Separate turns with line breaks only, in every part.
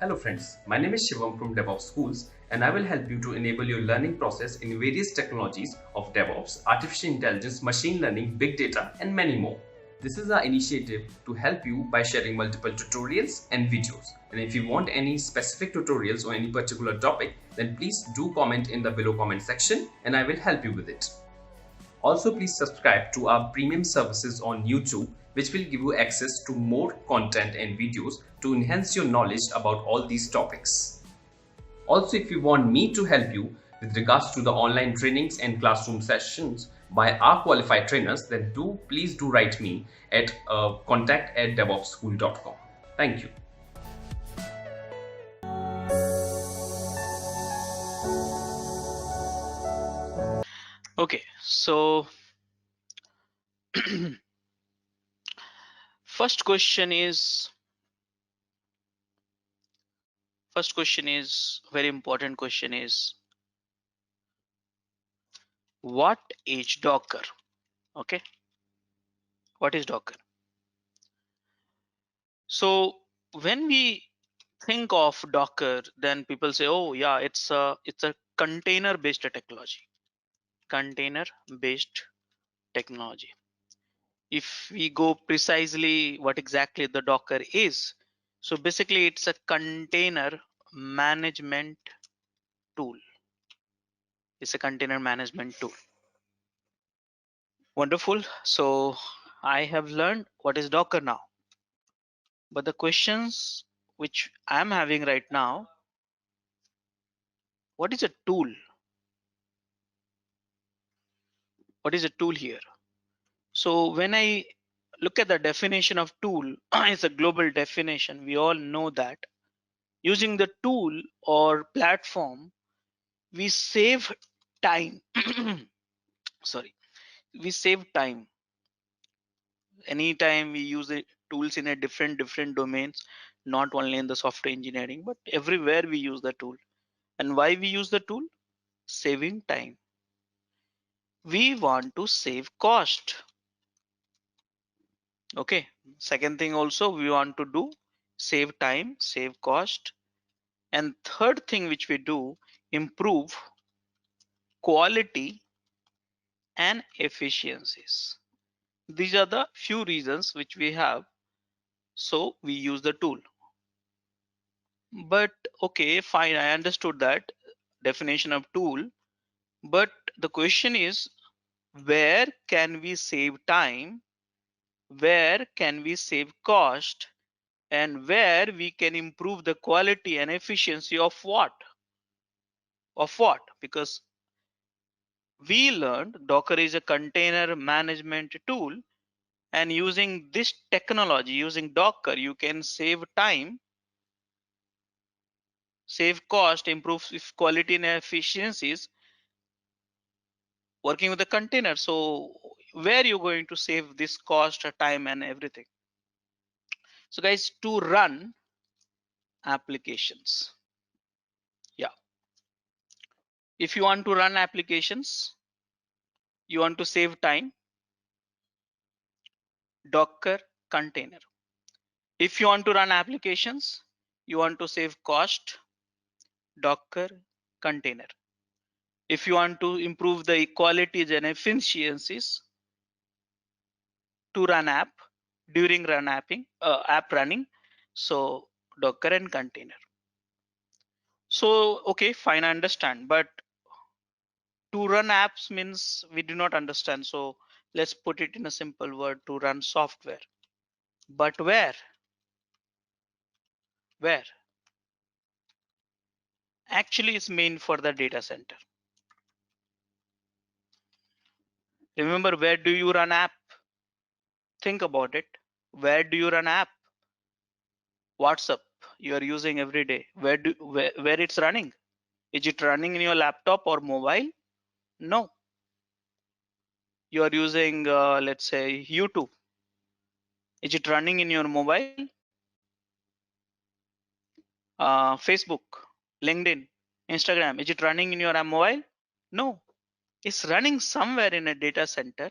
Hello friends, my name is Shivam from DevOps Schools and I will help you to enable your learning process in various technologies of DevOps, artificial intelligence, machine learning, big data and many more. This is our initiative to help you by sharing multiple tutorials and videos. And if you want any specific tutorials on any particular topic, then please do comment in the below comment section and I will help you with it. Also, please subscribe to our premium services on YouTube, which will give you access to more content and videos to enhance your knowledge about all these topics. Also, if you want me to help you with regards to the online trainings and classroom sessions by our qualified trainers, then please do write me at contact@devopsschool.com. Thank you.
Okay, so first question is very important question is what is Docker? Okay, what is Docker? So when we think of Docker, then people say, oh yeah, it's a container based technology. Container based technology. If we go precisely what exactly the Docker is, so basically it's a container management tool. It's a container management tool. Wonderful. So I have learned what is Docker now. But the questions which I'm having right now, what is a tool? What is a tool here? So when I look at the definition of tool, it's a global definition. We all know that using the tool or platform, we save time. Sorry, we save time. Anytime we use the tools in a different domains, not only in the software engineering, but everywhere we use the tool. And why we use the tool? Saving time. We want to save cost. Okay, second thing also we want to do, save time, save cost. And third thing which we do, improve quality and efficiencies. These are the few reasons which we have, so we use the tool. But okay, fine, I understood that definition of tool, but the question is, where can we save time, where can we save cost, and where we can improve the quality and efficiency of what? Because we learned Docker is a container management tool, and using this technology, using Docker, you can save time, save cost, improve quality and efficiencies working with the container. So where are you going to save this cost, time, and everything? So guys, to run applications, yeah, if you want to run applications, you want to save time, Docker container. If you want to run applications, you want to save cost, Docker container. If you want to improve the qualities and efficiencies to run app during app running, so Docker and container. So okay, fine, I understand, but to run apps means we do not understand. So let's put it in a simple word, to run software. But where? Where? Actually, it's meant for the data center. Remember, where do you run app? Think about it. Where do you run app? WhatsApp you are using every day. Where it's running? Is it running in your laptop or mobile? No. You are using let's say YouTube. Is it running in your mobile? Facebook, LinkedIn, Instagram. Is it running in your mobile? No. It's running somewhere in a data center,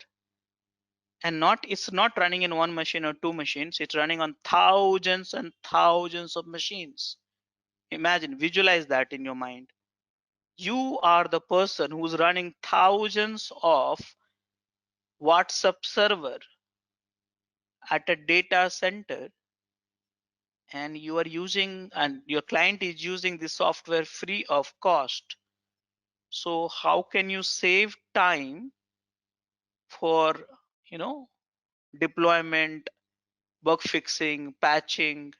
and it's not running in one machine or two machines. It's running on thousands and thousands of machines. Imagine, visualize that in your mind. You are the person who's running thousands of WhatsApp server at a data center, and you are using, and your client is using the software free of cost. So how can you save time for, you know, deployment, bug fixing, patching,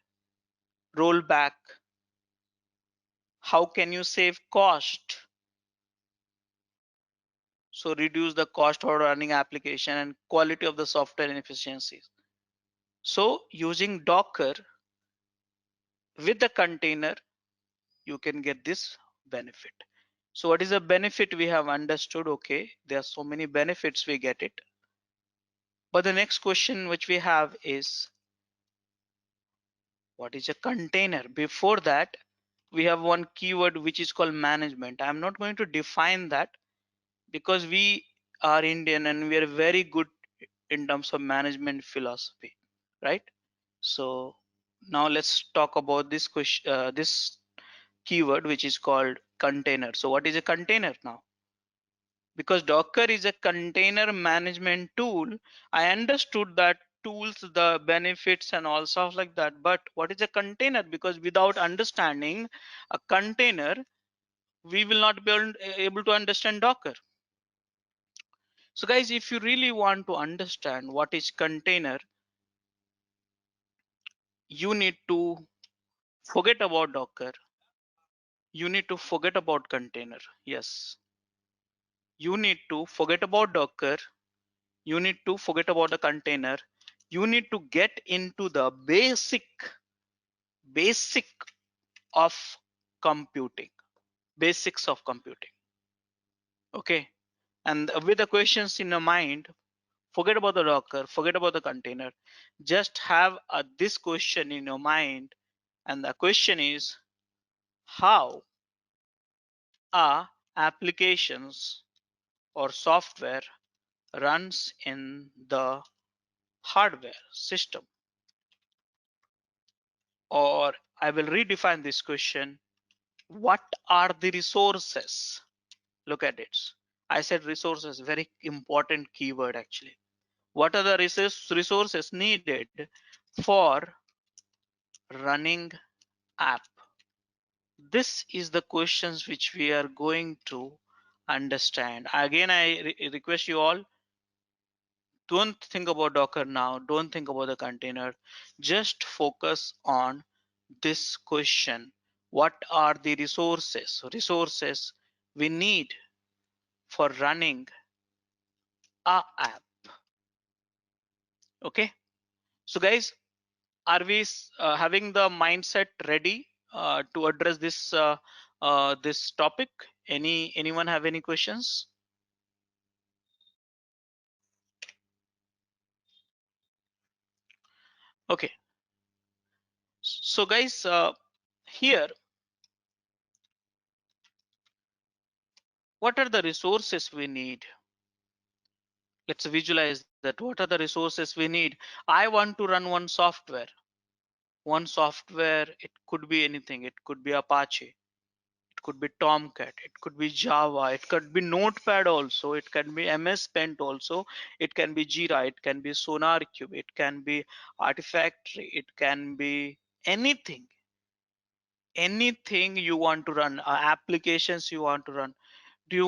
rollback? How can you save cost? So reduce the cost for running application and quality of the software and efficiencies. So using Docker with the container, you can get this benefit. So what is the benefit we have understood? Okay, there are so many benefits we get it. But the next question which we have is, what is a container? Before that, we have one keyword which is called management. I'm not going to define that because we are Indian and we are very good in terms of management philosophy, right? So now let's talk about this question, this keyword which is called container. So what is a container now? Because Docker is a container management tool, I understood that tools, the benefits and all stuff like that. But what is a container? Because without understanding a container, we will not be able to understand Docker. So guys, if you really want to understand what is container, you need to forget about Docker. You need to forget about container. Yes. You need to forget about Docker. You need to forget about the container. You need to get into the basic of computing, basics of computing. Okay. And with the questions in your mind, forget about the Docker, forget about the container. Just have this question in your mind. And the question is, how are applications or software runs in the hardware system? Or I will redefine this question. What are the resources? Look at it. I said resources, very important keyword actually. What are the resources needed for running app? This is the questions which we are going to understand. Again, I request you all, don't think about Docker now, don't think about the container, just focus on this question. What are the resources we need for running a app? Okay, so guys, are we having the mindset ready to address this topic? Anyone have any questions? Okay, so guys, here, what are the resources we need? Let's visualize that. What are the resources we need? I want to run one software. It could be anything. It could be Apache, it could be Tomcat, it could be Java, it could be Notepad also, it can be MS Paint also, it can be Jira, it can be SonarQube, it can be Artifactory, it can be anything. Anything you want to run, applications you want to run. Do you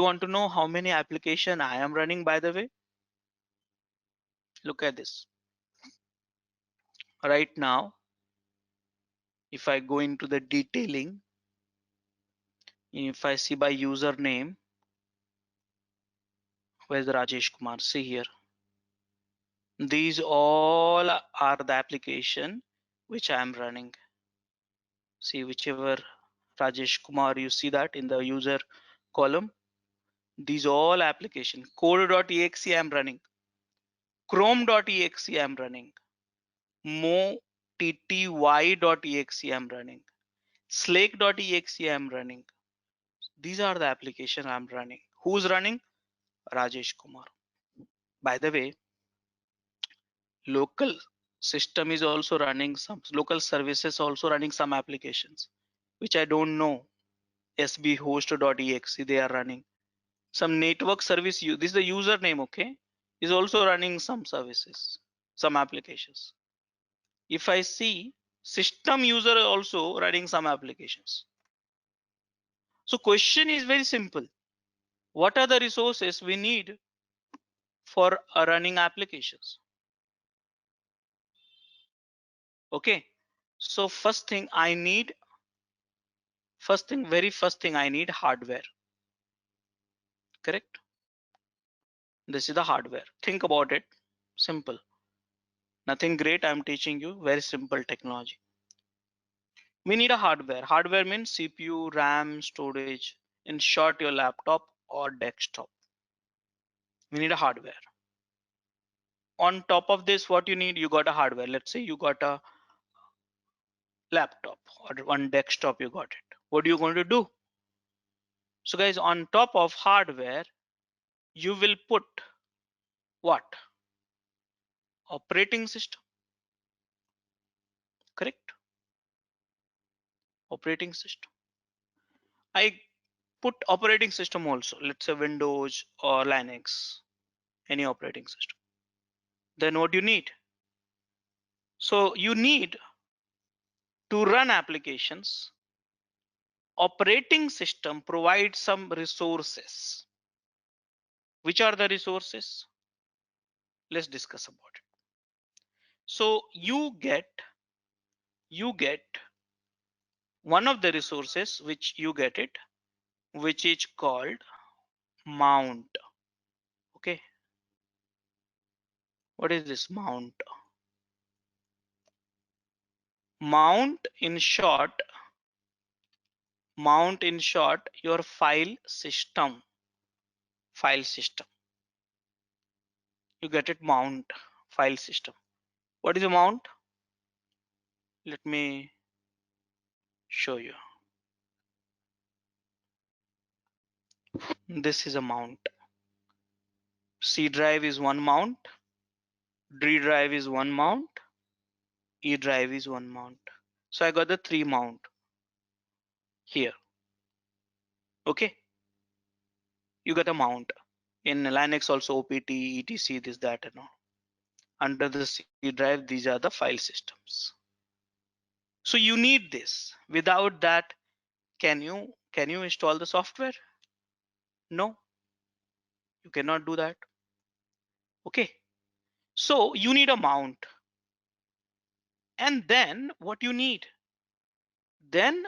want to know how many application I am running, by the way? Look at this. Right now, if I go into the detailing, if I see by username, where's the Rajesh Kumar? See here. These all are the application which I am running. See, whichever Rajesh Kumar, you see that in the user column. These all application. Code.exe I am running. Chrome.exe I am running. MoTTY.exe I am running. Slake.exe I am running. These are the application I'm running. Who's running? Rajesh Kumar. By the way, local system is also running some local services, also running some applications. which I don't know, sbhost.exe, they are running. Some network service, this is the username, okay, is also running some services, some applications. If I see system user also running some applications. So question is very simple. What are the resources we need for running applications? Okay. So very first thing I need hardware. Correct? This is the hardware. Think about it. Simple. Nothing great. I'm teaching you very simple technology. We need a hardware. Hardware means CPU, RAM, storage. In short, your laptop or desktop. We need a hardware. On top of this, what you need, you got a hardware. Let's say you got a laptop or one desktop, you got it. What are you going to do? So guys, on top of hardware, you will put what? Operating system. Correct? Operating system. I put operating system also. Let's say Windows or Linux, any operating system. Then what you need? So you need to run applications. Operating system provides some resources. Which are the resources? Let's discuss about it. So you get one of the resources, which you get it, which is called mount. Okay, what is this mount? Mount in short, your file system. You get it, mount, file system. What is a mount? Let me show you. This is a mount. C drive is one mount, D drive is one mount, E drive is one mount. So I got the 3 mount here. Okay, you got a mount. In Linux also OPT, etc, this, that, and all. Under the C drive, these are the file systems. So you need this. Without that, can you install the software? No, you cannot do that. Okay, so you need a mount. And then what you need? Then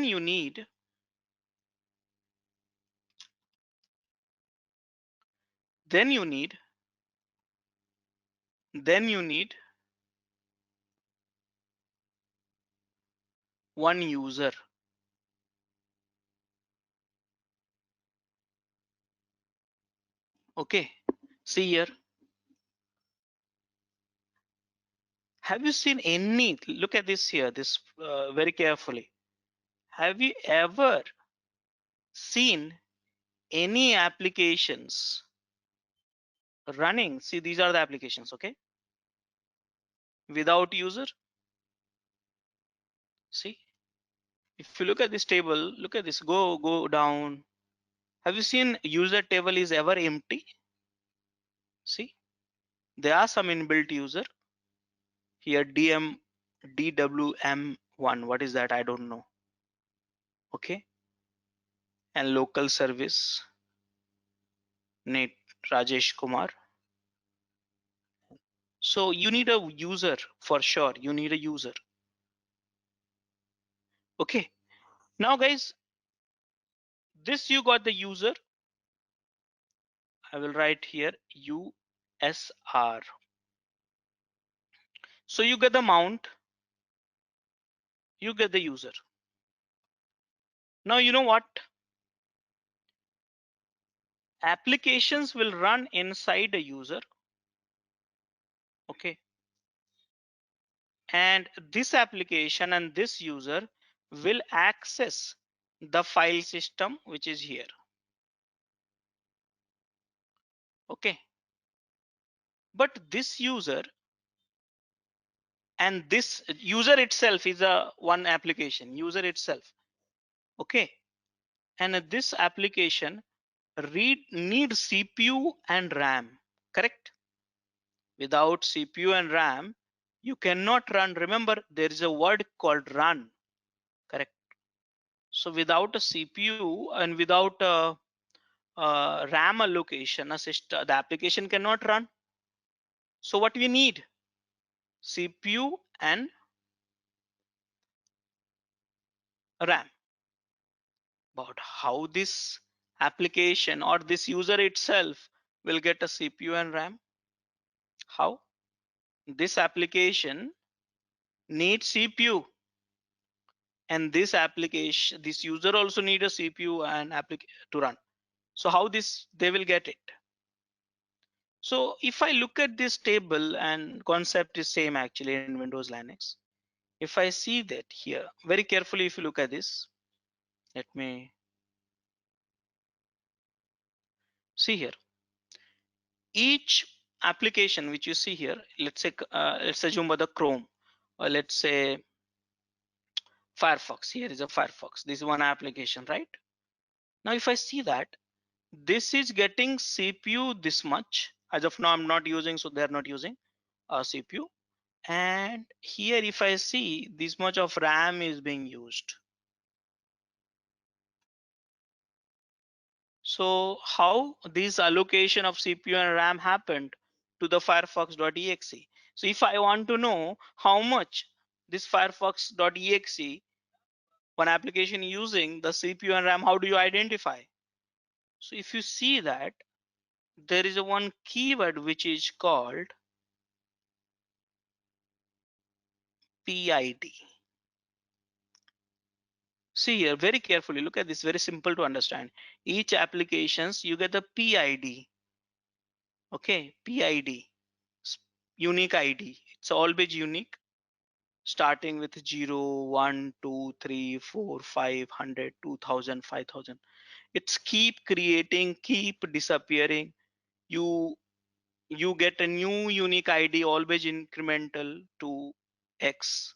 you need one user. Okay, see here. Have you seen any, look at this here, this very carefully. Have you ever seen any applications running? See, these are the applications, okay? Without user. See, if you look at this table, look at this, go down. Have you seen user table is ever empty? See, there are some inbuilt user here, DWM1. What is that? I don't know. Okay, and local service, Nate Rajesh Kumar. So you need a user for sure. You need a user. Okay, now guys, this you got the user. I will write here USR. So you get the mount, you get the user. Now you know what? Applications will run inside a user. Okay, and this application and this user will access the file system which is here. Okay, but this user and this user itself is a one application, user itself. Okay, and this application needs CPU and RAM, correct? Without CPU and RAM, you cannot run. Remember, there is a word called run, correct? So without a CPU and without a RAM allocation, the application cannot run. So what we need? CPU and RAM. But how this application or this user itself will get a CPU and RAM? How? This application needs CPU, and this application, this user also need a CPU and to run. So how this they will get it? So if I look at this table, and concept is same actually in Windows Linux. If I see that here very carefully, if you look at this, let me see here. Each application which you see here, let's assume the Chrome, or let's say Firefox. Here is a Firefox. This is one application, right? Now if I see that this is getting CPU this much, as of now I'm not using, so they're not using a CPU. And here if I see this much of RAM is being used. So how this allocation of CPU and RAM happened to the firefox.exe? So if I want to know how much this firefox.exe, one application using the CPU and RAM, how do you identify? So if you see that there is a one keyword which is called PID. See here very carefully, look at this, very simple to understand. Each applications you get the PID. Okay, PID, unique ID. It's always unique, starting with 0, 1, 2, 3, 4, 5, 100, 2000, 5000. It's keep creating, keep disappearing. You get a new unique ID, always incremental to X.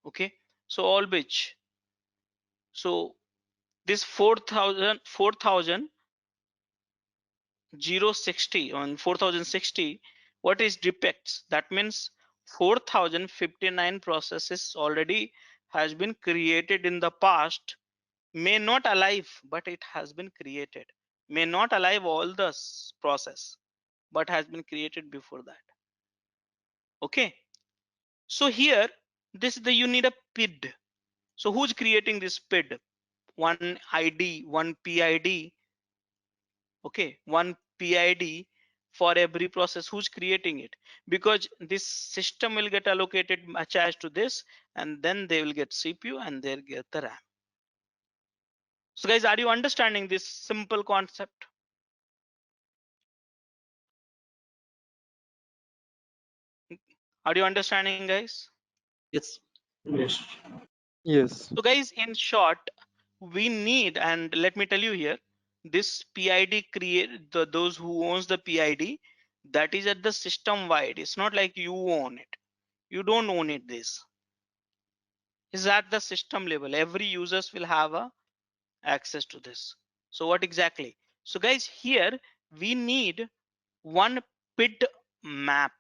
Okay, so always. So this 4000 060 on 4060, what is depicts? That means 4059 processes already has been created in the past, may not alive, but it has been created. May not alive all the process, but has been created before that. Okay, so here this is the, you need a PID. So who's creating this PID? One ID, one PID. Okay, one PID for every process. Who's creating it? Because this system will get allocated attached to this, and then they will get CPU and they'll get the RAM. So guys, are you understanding this simple concept? Are you understanding, guys?
Yes.
Yes.
Yes.
So guys, in short, we need, and let me tell you here, this PID create those who owns the PID, that is at the system wide. It's not like you own it. You don't own it. This is at the system level. Every users will have a access to this. So what exactly? So guys, here we need one PID map.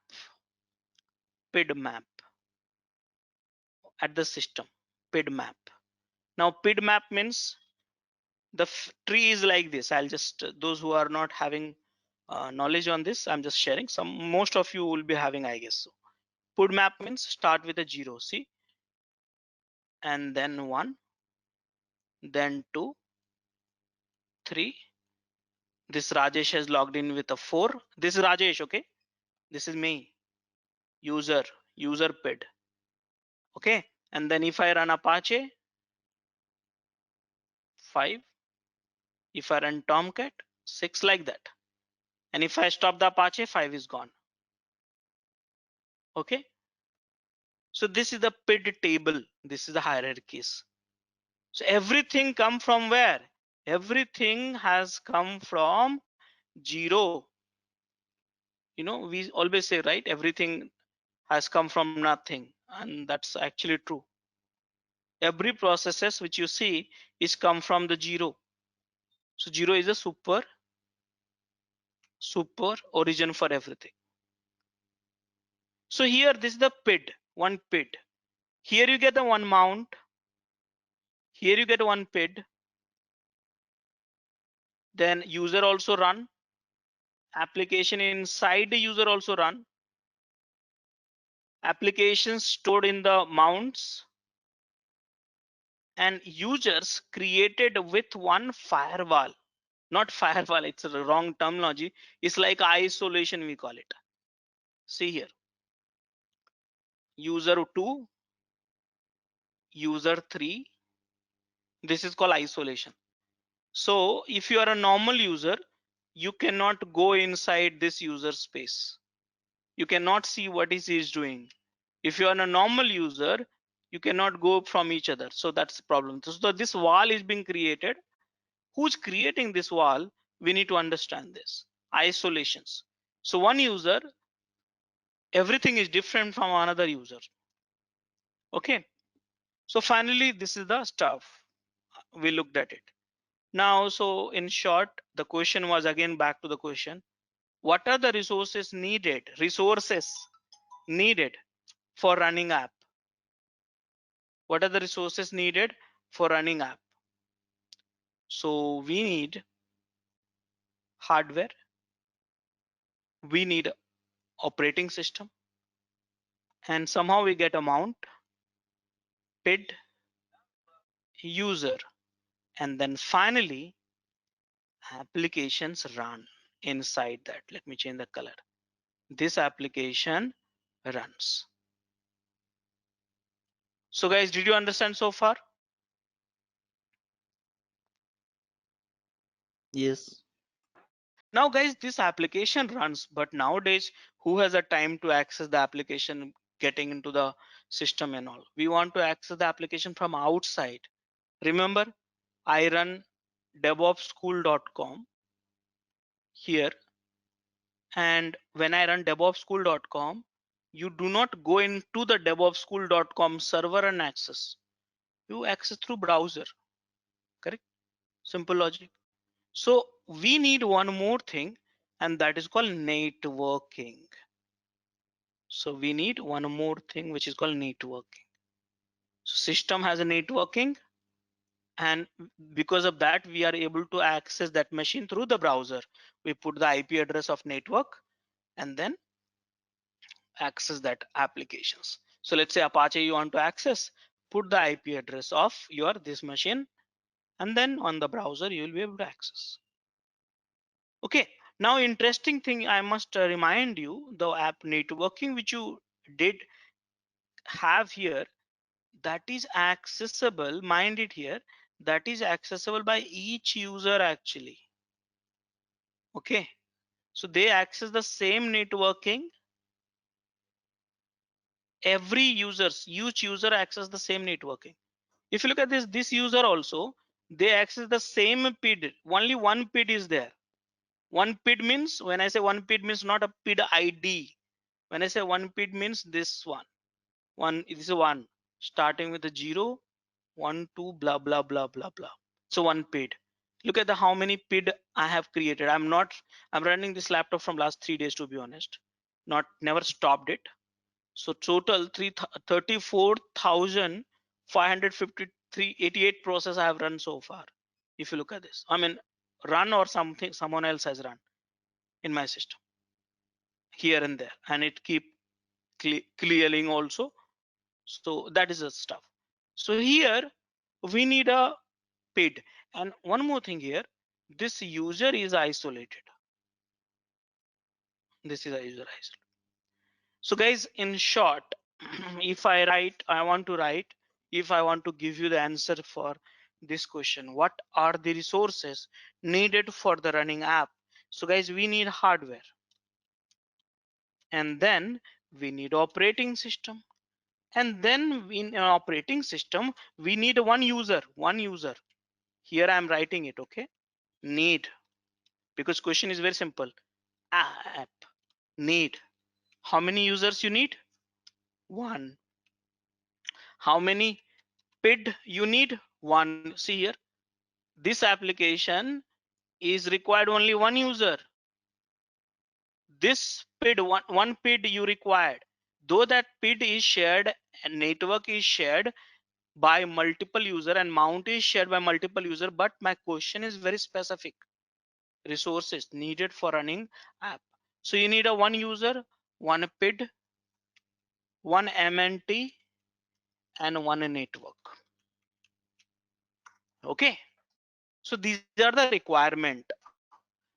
PID map at the system. PID map. Now PID map means the tree is like this. I'll just those who are not having knowledge on this, I'm just sharing some. Most of you will be having, I guess. So PID map means start with a 0, see, and then 1, then 2, 3. This Rajesh has logged in with a 4. This is Rajesh, okay? This is me, user PID. Okay, and then if I run Apache, 5. If I run Tomcat, 6, like that. And if I stop the Apache, 5 is gone. Okay, so this is the PID table. This is the hierarchies. So everything come from where? Everything has come from 0. You know, we always say, right, everything has come from nothing, and that's actually true. Every processes which you see is come from the zero. So zero is a super origin for everything. So here this is the PID, one PID. Here you get the one mount. Here you get one PID. Then user also run. Application inside the user also run. Applications stored in the mounts, and users created with one firewall. Not firewall, it's a wrong terminology. It's like isolation, we call it. See here, user 2, user 3. This is called isolation. So if you are a normal user, you cannot go inside this user space. You cannot see what is he doing. If you are a normal user, you cannot go from each other. So that's the problem. So this wall is being created. Who's creating this wall? We need to understand this. Isolations. So one user, everything is different from another user. Okay. So finally, this is the stuff. We looked at it. Now, so in short, the question was again back to the question. What are the resources needed? Resources needed for running app. What are the resources needed for running app? So we need hardware, we need operating system, and somehow we get a mount, PID, user, and then finally applications run inside that. Let me change the color. This application runs. So guys, did you understand so far?
Yes.
Now guys, this application runs, but nowadays who has a time to access the application, getting into the system and all? We want to access the application from outside. Remember, I run devopsschool.com here, and when I run devopsschool.com, you do not go into the devopsschool.com server and access. You access through browser, correct? Simple logic. So we need one more thing, and that is called networking. So we need one more thing which is called networking. So system has a networking, and because of that we are able to access that machine through the browser. We put the IP address of network and then access that applications. So let's say Apache you want to access, put the IP address of your this machine, and then on the browser you will be able to access. Okay, now interesting thing I must remind you, the app networking which you did have here, that is accessible, mind it here, that is accessible by each user actually. Okay, so they access the same networking. Every each user access the same networking. If you look at this user also, they access the same PID. Only one PID is there. One PID means, when I say one PID means not a PID ID. When I say one PID means this one. One is one starting with a 0, 1, 2, blah blah blah blah blah. So one PID. Look at the how many PID I have created. I'm running this laptop from last 3 days, to be honest. Never stopped it. So total 34,553 process I have run so far. If you look at this, I mean run or something someone else has run in my system here and there, and it keep clearing also. So that is the stuff. So here we need a PID, and one more thing here, this user is isolated. This is a user isolated. So guys, in short, if I want to write, if I want to give you the answer for this question, what are the resources needed for the running app? So guys, we need hardware, and then we need operating system, and then in an operating system we need one user. Here I am writing it, okay? Need, because question is very simple. App need. How many users you need? One. How many PID you need? One. See here, this application is required only one user. This PID, one PID you required. Though that PID is shared and network is shared by multiple user and mount is shared by multiple user, but my question is very specific. Resources needed for running app. So you need a one user, one PID, one MNT, and one network. Okay. So these are the requirement.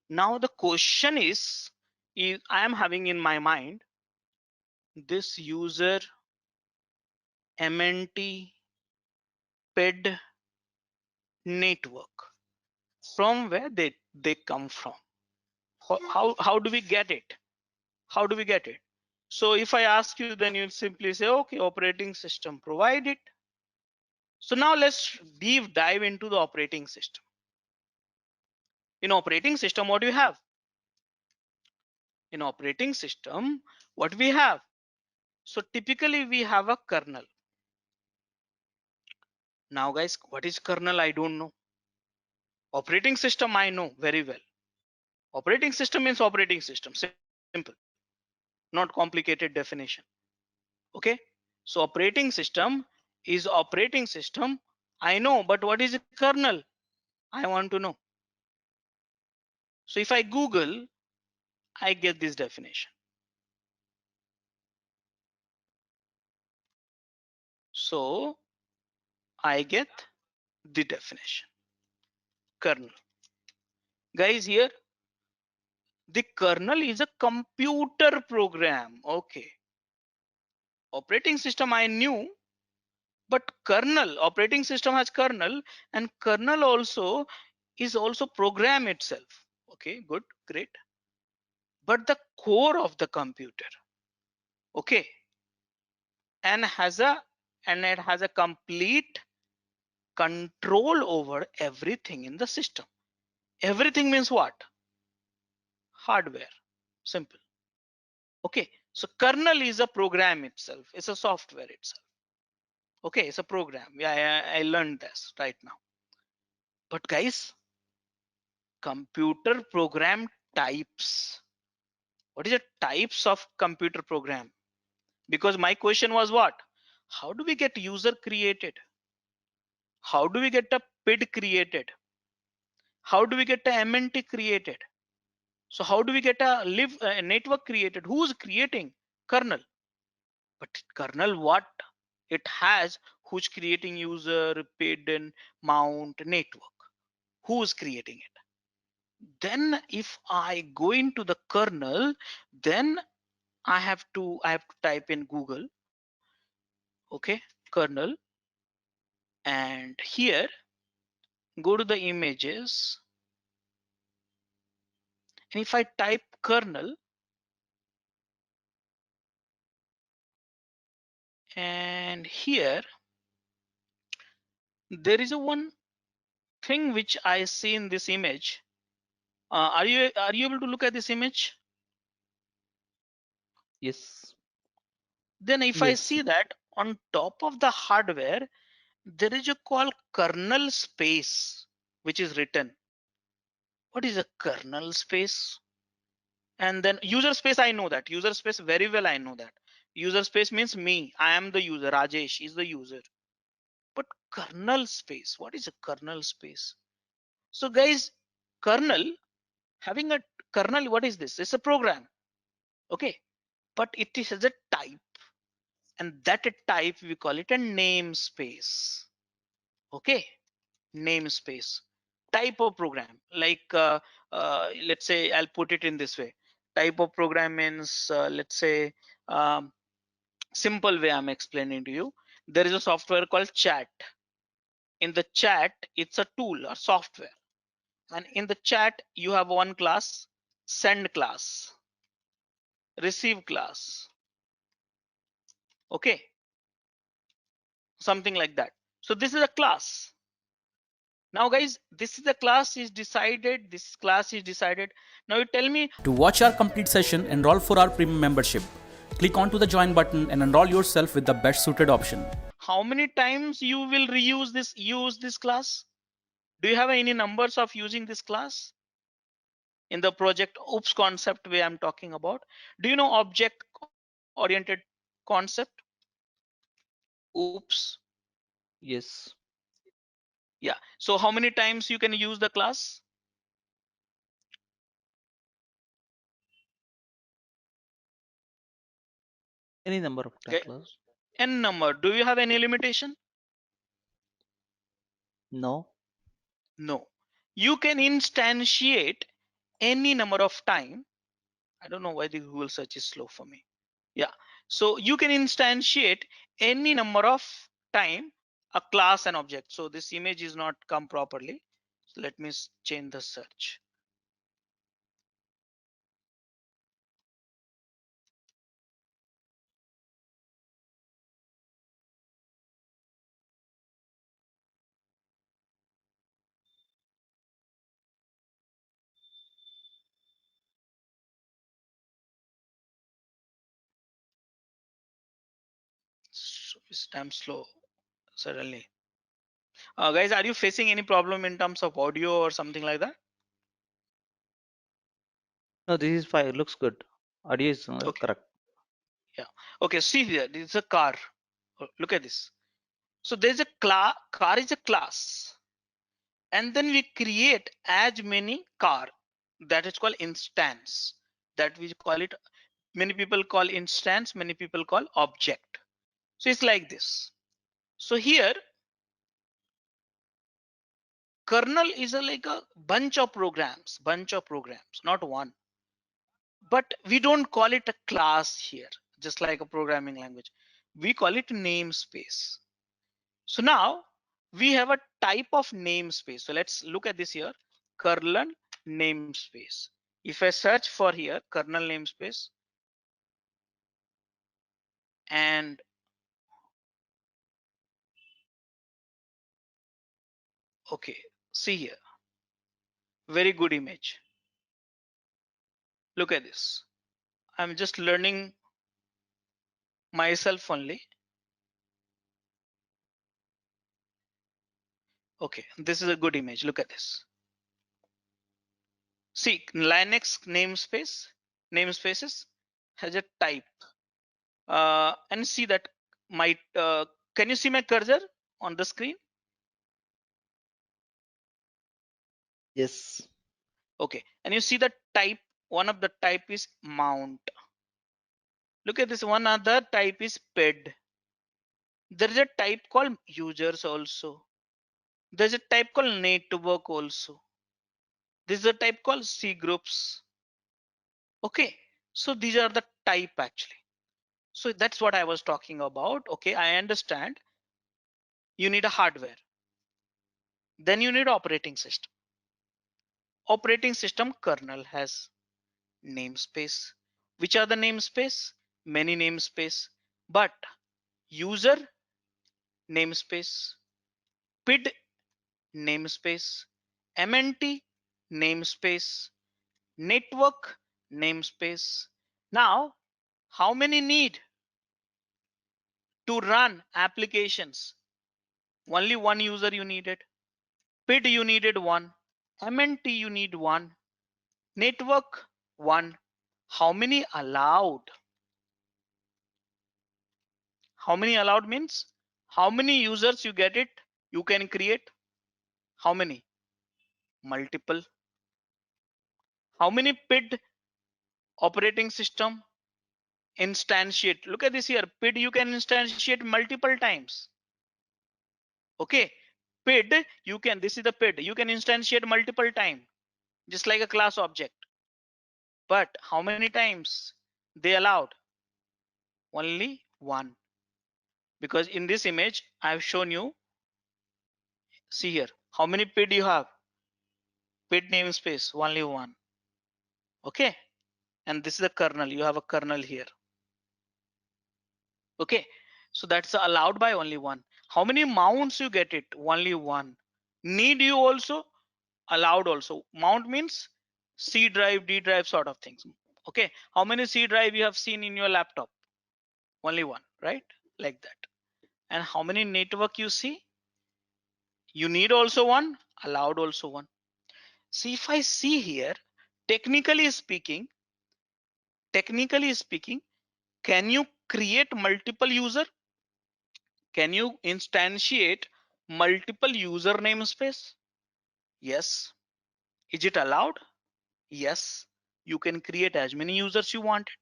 Now the question is I am having in my mind this user, MNT, PID, network. From where they come from? How do we get it? How do we get it? So if I ask you, then you'll simply say, okay, operating system provide it. So now let's deep dive into the operating system. In operating system, what do you have? In operating system, what we have? So typically we have a kernel. Now guys, what is kernel? I don't know. Operating system I know very well. Operating system means operating system, simple, not complicated definition. Okay, so operating system is operating system, I know, but what is a kernel? I want to know. So if I Google, I get this definition. So I get the definition. Kernel. Guys, here the kernel is a computer program. Okay. Operating system I knew, but kernel, operating system has kernel, and kernel also is also program itself. Okay, good, great. But the core of the computer, okay, and it has a complete control over everything in the system. Everything means what? Hardware, simple. Okay, so kernel is a program itself, it's a software itself. Okay, it's a program. Yeah, I learned this right now. But guys, computer program types. What is the types of computer program? Because my question was what? How do we get user created? How do we get a PID created? How do we get a MNT created? So how do we get a network created? Who's creating? Kernel. But kernel what? It has who's creating user, PID, and mount, network. Who's creating it? Then if I go into the kernel, then I have to type in Google, okay, kernel, and here go to the images, and if I type kernel, and here there is a one thing which I see in this image. Are you able to look at this image?
Yes.
Then if I
Yes.
see that on top of the hardware, there is a call kernel space, which is written. What is a kernel space? And then user space, I know that. User space very well, I know that. User space means me. I am the user. Rajesh is the user. But kernel space, what is a kernel space? So guys, kernel, having a kernel, what is this? It's a program. Okay. But it is as a type. And that type, we call it a namespace. Okay. Namespace. Type of program. Like, let's say, I'll put it in this way. Type of program means, let's say, simple way I'm explaining to you. There is a software called chat. In the chat, it's a tool or software. And in the chat, you have one class, send class, receive class. Okay. Something like that. So this is a class. Now guys, this is the class is decided. This class is decided. Now you tell me.
To watch our complete session, enroll for our premium membership.
Click onto the join button and enroll yourself with the best suited option.
How many times you will use this class? Do you have any numbers of using this class in the project OOPS concept way I'm talking about? Do you know object oriented concept? OOPS.
Yes.
Yeah. So how many times you can use the class?
Any number of
Okay.
class?
N number. Do you have any limitation?
No.
No. You can instantiate any number of time. I don't know why the Google search is slow for me. Yeah. So you can instantiate any number of time a class and object. So this image is not come properly. So let me change the search. So I'm slow suddenly. Guys, are you facing any problem in terms of audio or something like that?
No, this is fine. Looks good. Audio is
Okay.
correct.
Yeah. Okay. See here. This is a car. Look at this. So there's a car is a class, and then we create as many car. That is called instance. That we call it. Many people call instance. Many people call object. So it's like this. So here, kernel is like a bunch of programs, not one. But we don't call it a class here, just like a programming language. We call it namespace. So now we have a type of namespace. So let's look at this here, kernel namespace. If I search for here kernel namespace, and okay, see here, very good image. Look at this. I'm just learning myself only. Okay, this is a good image. Look at this. See, Linux namespaces has a type, and see that my can you see my cursor on the screen?
Yes.
Okay, and you see the type. One of the type is mount. Look at this. One other type is ped. There is a type called users also. There's a type called network also. This is a type called C groups. Okay, so these are the type actually. So that's what I was talking about. Okay, I understand. You need a hardware. Then you need operating system. Operating system kernel has namespace. Which are the namespace? Many namespace. But user namespace, PID namespace, MNT namespace, network namespace. Now, how many need to run applications? Only one user you needed. PID you needed one. MNT you need one. Network one. How many allowed? How many allowed means how many users you get it, you can create. How many? Multiple. How many PID operating system instantiate? Look at this here. PID you can instantiate multiple times. Okay. PID you can, this is the PID, you can instantiate multiple times, just like a class object. But how many times they allowed? Only one. Because in this image I've shown you, see here, how many PID you have? PID namespace, only one. Okay, and this is the kernel, you have a kernel here. Okay, so that's allowed by only one. How many mounts you get it? Only one. Need you also? Allowed also. Mount means C drive, D drive sort of things. Okay, how many C drive you have seen in your laptop? Only one, right? Like that. And how many network you see? You need also one, allowed also one. See, if I see here, technically speaking, can you create multiple user? Can you instantiate multiple user namespace? Yes. Is it allowed? Yes. You can create as many users you wanted.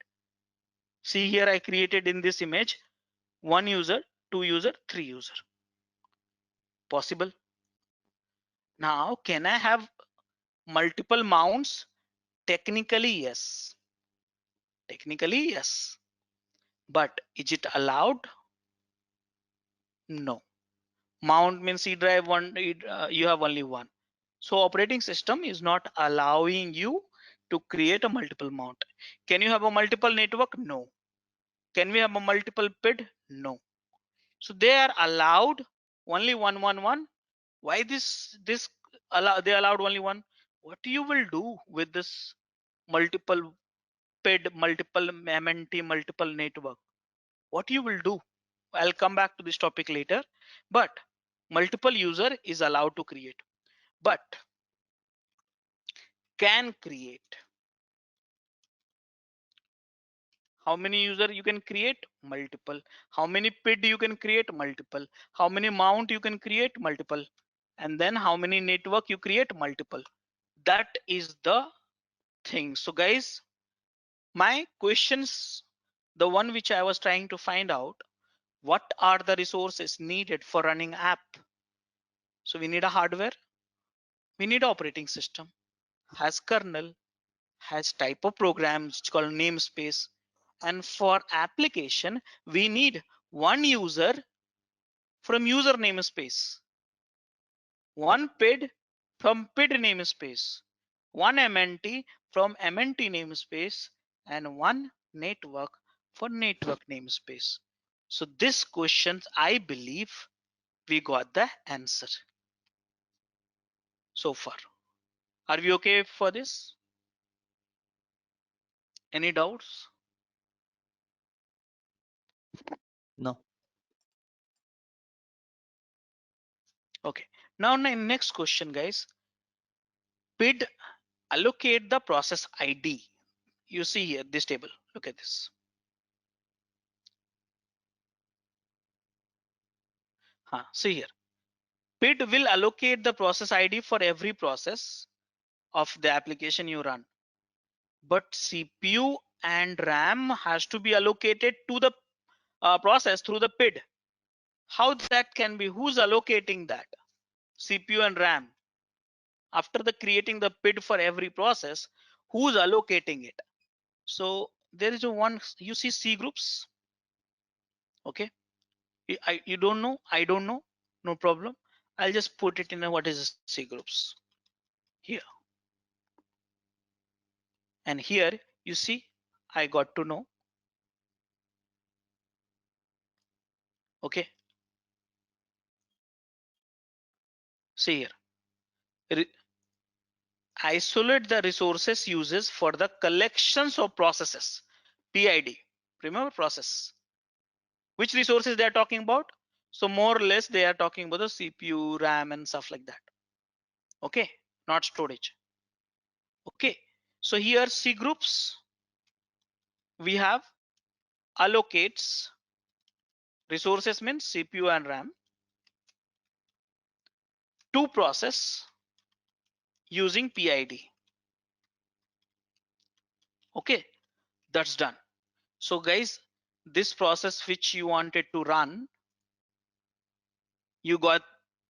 See here, I created in this image, 1 user, 2 user, 3 user. Possible. Now, can I have multiple mounts? Technically, yes. Technically, yes. But is it allowed? No. Mount means C drive one, you have only one. So operating system is not allowing you to create a multiple mount. Can you have a multiple network? No. Can we have a multiple PID? No. So they are allowed only 111. Why this allow, they allowed only one? What you will do with this multiple PID, multiple MNT, multiple network? What you will do? I'll come back to this topic later, but multiple user is allowed to create, but can create. How many user you can create? Multiple. How many PID you can create? Multiple. How many mount you can create? Multiple. And then how many network you create? Multiple. That is the thing. So guys, my questions, the one which I was trying to find out, what are the resources needed for running app? So we need a hardware, we need operating system, has kernel, has type of programs called namespace, and for application we need one user from user namespace, one PID from PID namespace, one MNT from MNT namespace, and one network for network namespace. So this questions, I believe we got the answer so far. Are we okay for this? Any doubts?
No.
Okay. Now next question, guys. PID allocate the process ID. You see here this table. Look at this. See here. PID will allocate the process ID for every process of the application you run. But CPU and RAM has to be allocated to the process through the PID. How that can be? Who's allocating that? CPU and RAM. After the creating the PID for every process, who's allocating it? So there is a one, you see C groups. Okay. You don't know, I don't know, no problem. I'll just put it in a, what is C groups here. And here you see, I got to know. Okay. See here. Isolate the resources uses for the collections of processes. PID. Remember process. Which resources they are talking about? So more or less they are talking about the CPU, RAM, and stuff like that. Okay, not storage. Okay, so here C groups, we have allocates resources means CPU and RAM to process using PID. Okay, that's done. So guys, this process which you wanted to run, you got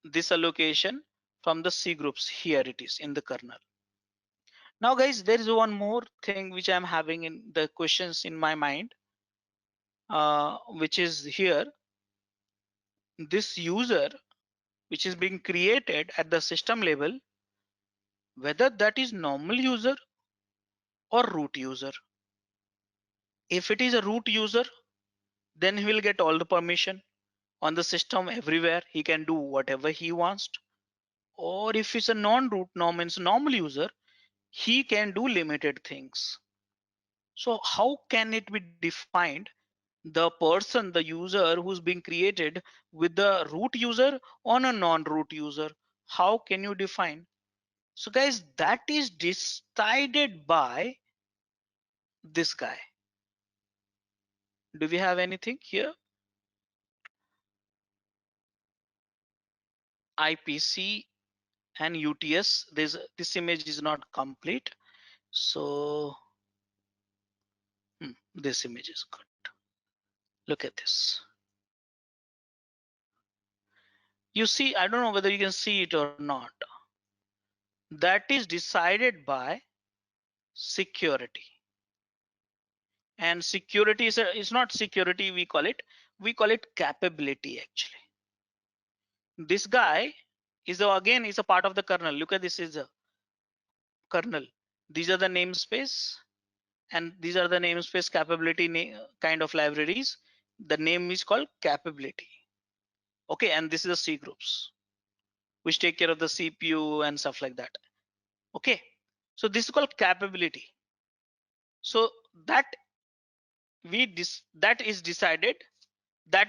this allocation from the C groups. Here it is in the kernel. Now guys, there is one more thing which I'm having in the questions in my mind, which is here. This user which is being created at the system level, whether that is normal user or root user. If it is a root user, then he will get all the permission on the system everywhere. He can do whatever he wants. Or if it's a non-root means normal user, he can do limited things. So how can it be defined the person, the user who's being created with the root user on a non-root user? How can you define? So guys, that is decided by this guy. Do we have anything here? IPC and UTS. This image is not complete. So this image is good. Look at this. You see, I don't know whether you can see it or not. That is decided by security. And security is not security, we call it capability actually. This guy is again is a part of the kernel. Look at this is a kernel. These are the namespace, and these are the namespace capability kind of libraries. The name is called capability. Okay, and this is the C groups, which take care of the CPU and stuff like that. Okay, so this is called capability. So that that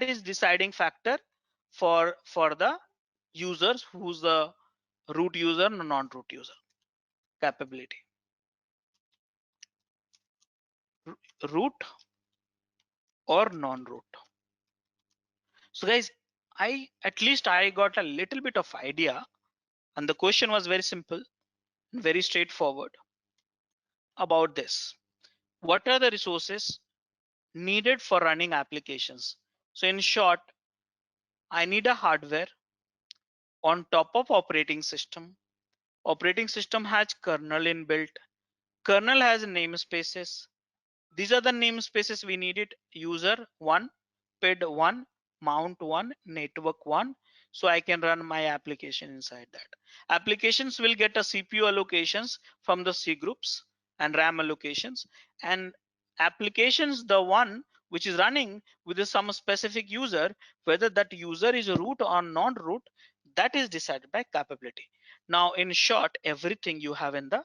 is deciding factor for the users who's the root user and non-root user. Capability, root or non-root. So guys, at least I got a little bit of idea, and the question was very simple and very straightforward about this. What are the resources needed for running applications? So in short, I need a hardware on top of operating system. Operating system has kernel inbuilt. Kernel has namespaces. These are the namespaces we needed: user 1, pid 1, mount 1, network 1. So I can run my application inside that. Applications will get a CPU allocations from the C groups and RAM allocations, and applications, the one which is running with some specific user, whether that user is root or non-root, that is decided by capability. Now in short, everything you have in the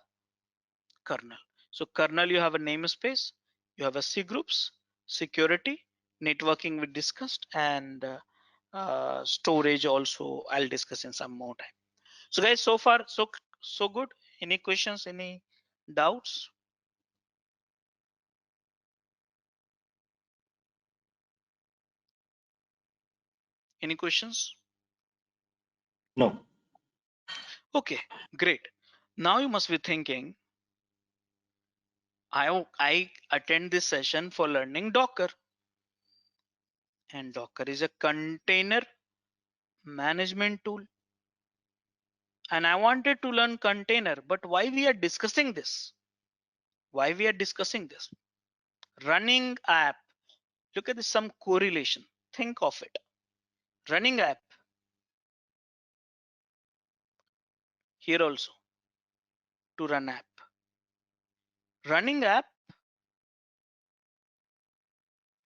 kernel. So kernel, you have a namespace, you have a C groups, security, networking we discussed, and storage also I'll discuss in some more time. So guys, so far so good. Any questions, any doubts? Any questions?
No.
Okay, great. Now you must be thinking, I attend this session for learning Docker, and Docker is a container management tool, and I wanted to learn container, but why we are discussing this? Why we are discussing this? Running app. Look at this, some correlation. Think of it. Running app. Here also, to run app. Running app.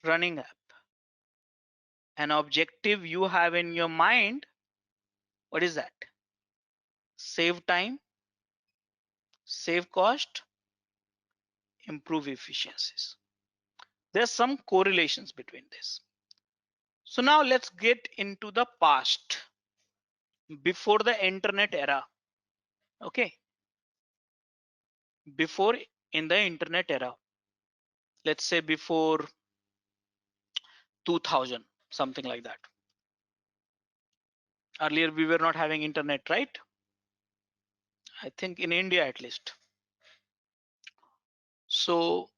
Running app. An objective you have in your mind. What is that? Save time, save cost, improve efficiencies. There's some correlations between this. So now let's get into the past, before the internet era. Okay, before, in the internet era, let's say before 2000, something like that. Earlier we were not having internet, right? I think in India at least. So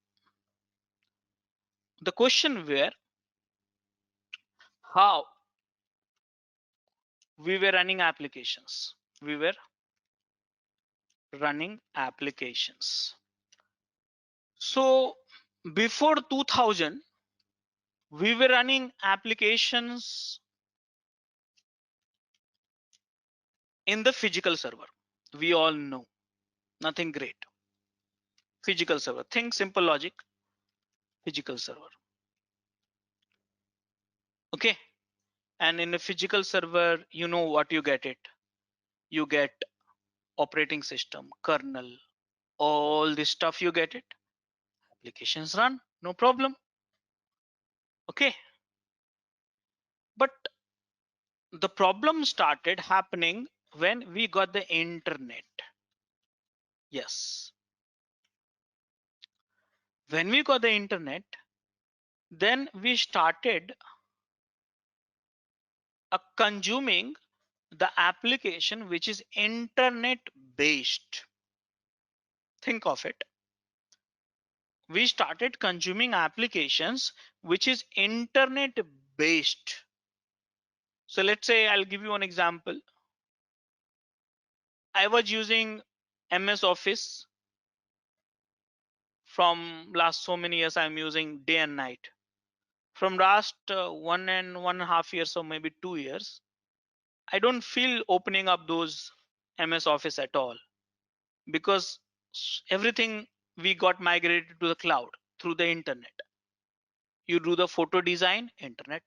the question were, how we were running applications. We were running applications. So before 2000, we were running applications in the physical server. We all know, nothing great. Physical server, think simple logic, physical server. Okay, and in a physical server, you know what you get it. You get operating system, kernel, all this stuff you get it. Applications run, no problem. Okay, but the problem started happening when we got the internet. Yes, when we got the internet, then we started consuming the application which is internet based. Think of it. We started consuming applications which is internet based. So let's say I'll give you an example. I was using MS Office from last so many years. I'm using day and night. From last 1.5 years or maybe 2 years, I don't feel opening up those MS Office at all, because everything we got migrated to the cloud through the internet. You do the photo design, internet,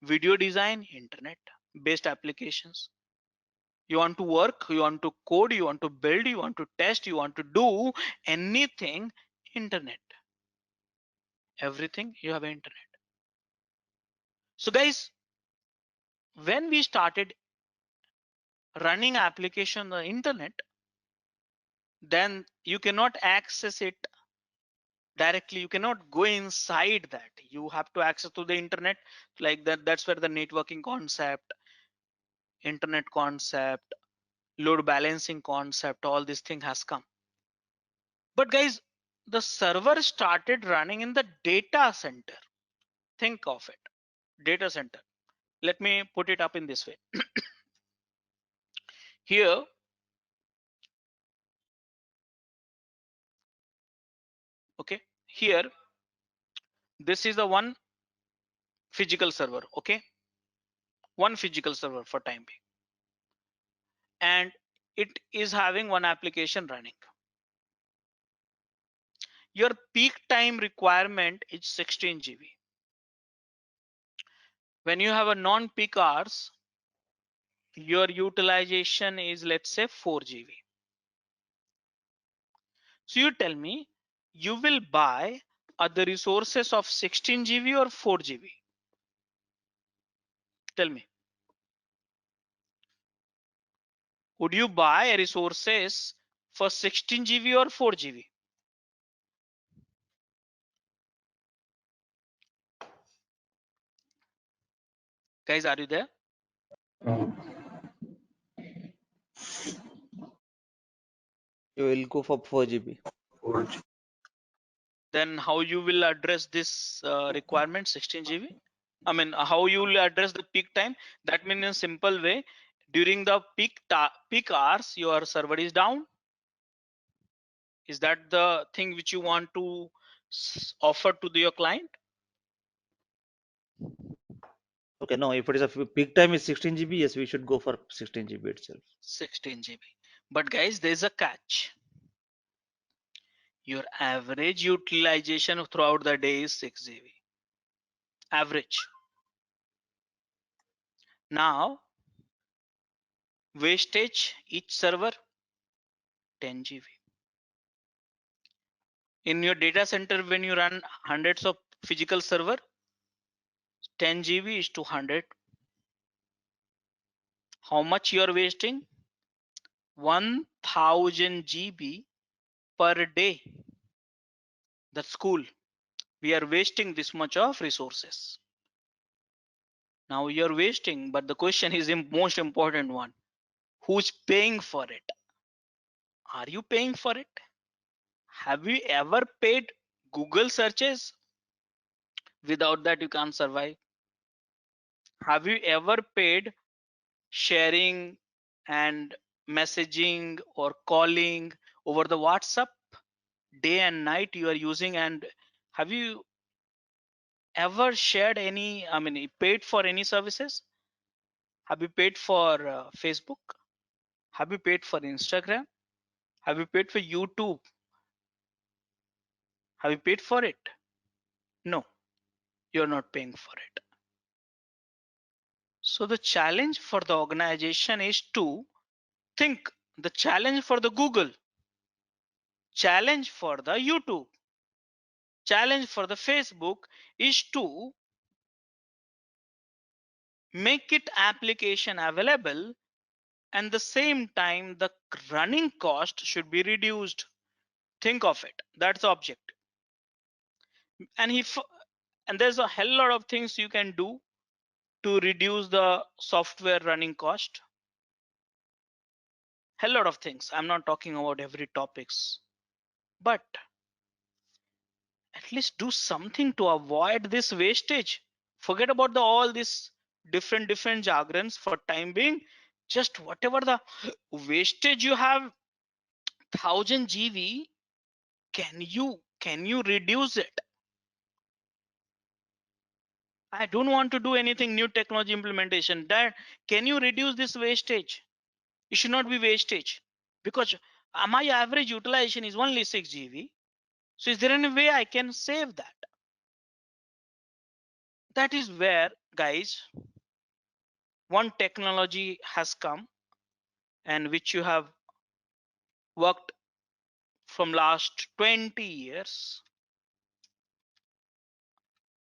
video design, internet based applications. You want to work, you want to code, you want to build, you want to test, you want to do anything, internet. Everything you have internet. So guys, when we started running application on the internet, then you cannot access it directly. You cannot go inside that. You have to access to the internet like that. That's where the networking concept, internet concept, load balancing concept, all this thing has come. But guys, the server started running in the data center. Think of it, data center. Let me put it up in this way. Here, okay, here, this is the one physical server, okay, one physical server for time being, and it is having one application running. Your peak time requirement is 16 GB. When you have a non-peak hours, your utilization is, let's say, 4 GB. So you tell me, you will buy the resources of 16 GB or 4 GB? Tell me. Would you buy resources for 16 GB or 4 GB? Guys, are you there?
You will go for 4 GB.
Then how you will address this requirement 16 GB? I mean, how you will address the peak time? That means in a simple way, during the peak hours, your server is down. Is that the thing which you want to offer to your client?
Okay, no, if it is a peak time is 16 GB, yes, we should go for 16 GB itself.
16 GB. But guys, there's a catch. Your average utilization throughout the day is 6 GB. Average. Now, wastage each server 10 GB. In your data center, when you run hundreds of physical server, 10 GB is to 100. How much you are wasting? 1000 GB per day. That's cool. We are wasting this much of resources. Now you're wasting, but the question is the most important one. Who's paying for it? Are you paying for it? Have you ever paid Google searches? Without that, you can't survive. Have you ever paid sharing and messaging or calling over the WhatsApp? Day and night you are using, and have you ever shared any, I mean, paid for any services? Have you paid for Facebook? Have you paid for Instagram? Have you paid for YouTube? Have you paid for it? No, you're not paying for it. So the challenge for the organization is to think, the challenge for the Google, challenge for the YouTube, challenge for the Facebook is to make it application available, and the same time the running cost should be reduced. Think of it. That's the objective. And if and there's a hell lot of things you can do to reduce the software running cost. Hell lot of things. I'm not talking about every topics, but at least do something to avoid this wastage. Forget about the all this different jargons for time being. Just whatever the wastage you have, 1000 GB, can you reduce it? I don't want to do anything new technology implementation. That can you reduce this wastage? It should not be wastage, because my average utilization is only 6 GB. So is there any way I can save that? That is where, guys, one technology has come and which you have worked from last 20 years.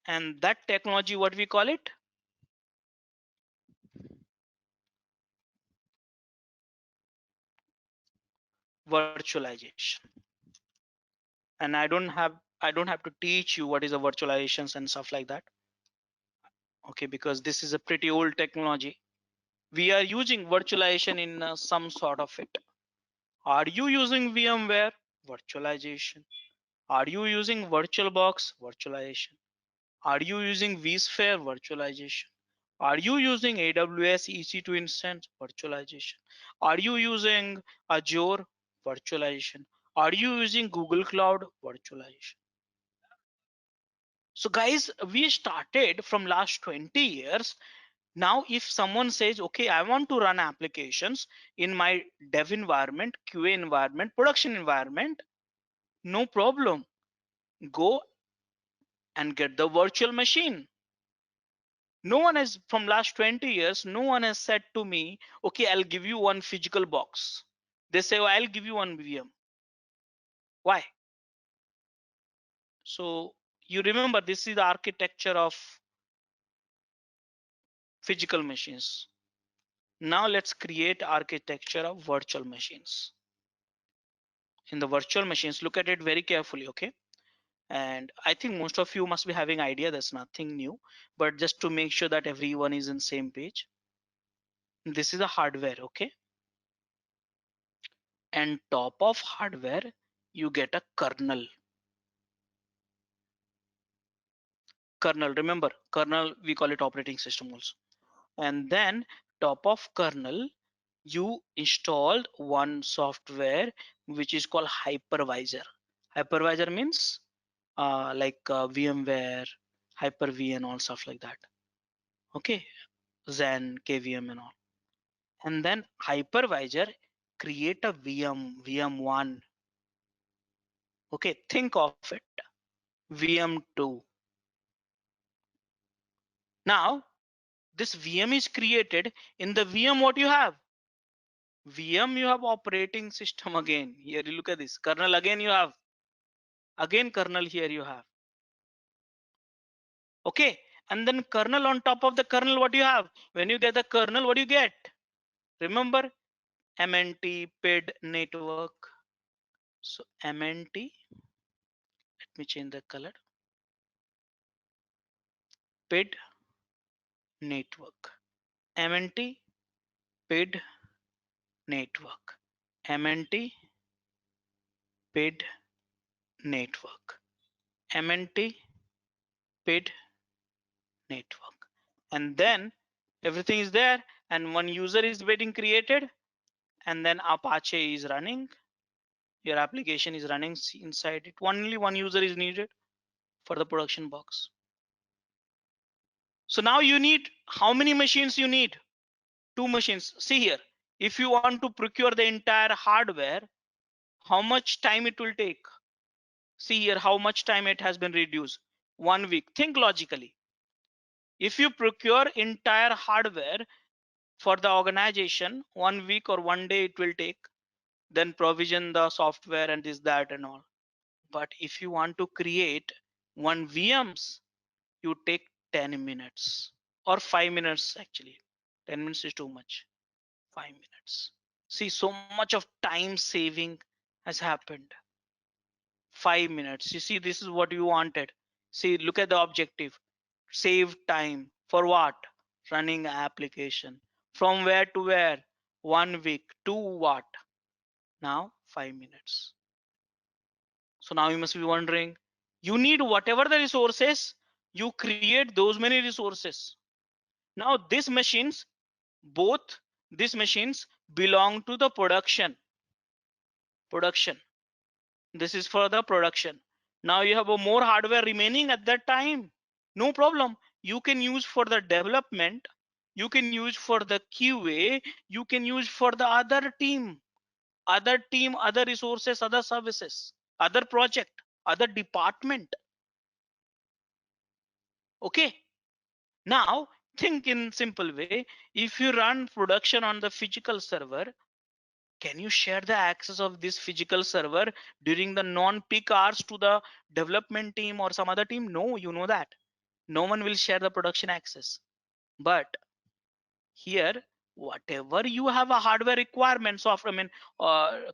And that technology, what we call it? Virtualization. And I don't have to teach you what is a virtualizations and stuff like that. Okay, because this is a pretty old technology. We are using virtualization in some sort of it. Are you using VMware? Virtualization. Are you using VirtualBox? Virtualization. Are you using vSphere? Virtualization. Are you using AWS EC2 instance? Virtualization. Are you using Azure? Virtualization. Are you using Google Cloud? Virtualization. So guys, we started from last 20 years. Now, if someone says, okay, I want to run applications in my dev environment, QA environment, production environment, no problem. Go and get the virtual machine. No one has, from last 20 years, no one has said to me, okay, I'll give you one physical box. They say, oh, I'll give you one VM. Why? So you remember, this is the architecture of physical machines. Now let's create architecture of virtual machines. In the virtual machines, look at it very carefully, okay? And I think most of you must be having idea, there's nothing new, but just to make sure that everyone is in same page, this is a hardware, okay? And top of hardware, you get a kernel. Kernel, remember, kernel, we call it operating system also. And then top of kernel, you installed one software which is called hypervisor. Hypervisor means like VMware, Hyper-V and all stuff like that. Okay, Zen, KVM and all. And then hypervisor create a VM1. Okay, think of it, VM2. Now this VM is created. In the VM, what you have? VM, you have operating system again. Here you look at this kernel again, you have again kernel here you have. Okay, and then kernel on top of the kernel, what you have? When you get the kernel, what do you get? Remember, MNT PID network. So MNT, let me change the color. PID network. MNT PID network. MNT PID network. MNT PID network. And then everything is there, and one user is getting created, and then Apache is running. Your application is running inside it. Only one user is needed for the production box. So now you need, how many machines you need? 2 machines. See here, if you want to procure the entire hardware, how much time it will take? See here how much time it has been reduced. 1 week. Think logically. If you procure entire hardware for the organization, 1 week or 1 day it will take, then provision the software and this, that and all. But if you want to create One VMs, you take 10 minutes or 5 minutes actually. 10 minutes is too much. 5 minutes. See, so much of time saving has happened. 5 minutes. You see, this is what you wanted. See, look at the objective. Save time. For what? Running an application. From where to where? 1 week. To what? Now 5 minutes. So now you must be wondering, you need whatever the resources, you create those many resources. Now these machines, both these machines belong to the production. This is for the production. Now you have a more hardware remaining at that time. No problem. You can use for the development. You can use for the QA. You can use for the other team, other resources, other services, other project, other department. Okay. Now think in simple way. If you run production on the physical server, can you share the access of this physical server during the non-peak hours to the development team or some other team? No, you know that. No one will share the production access. But here, whatever you have a hardware requirement, software,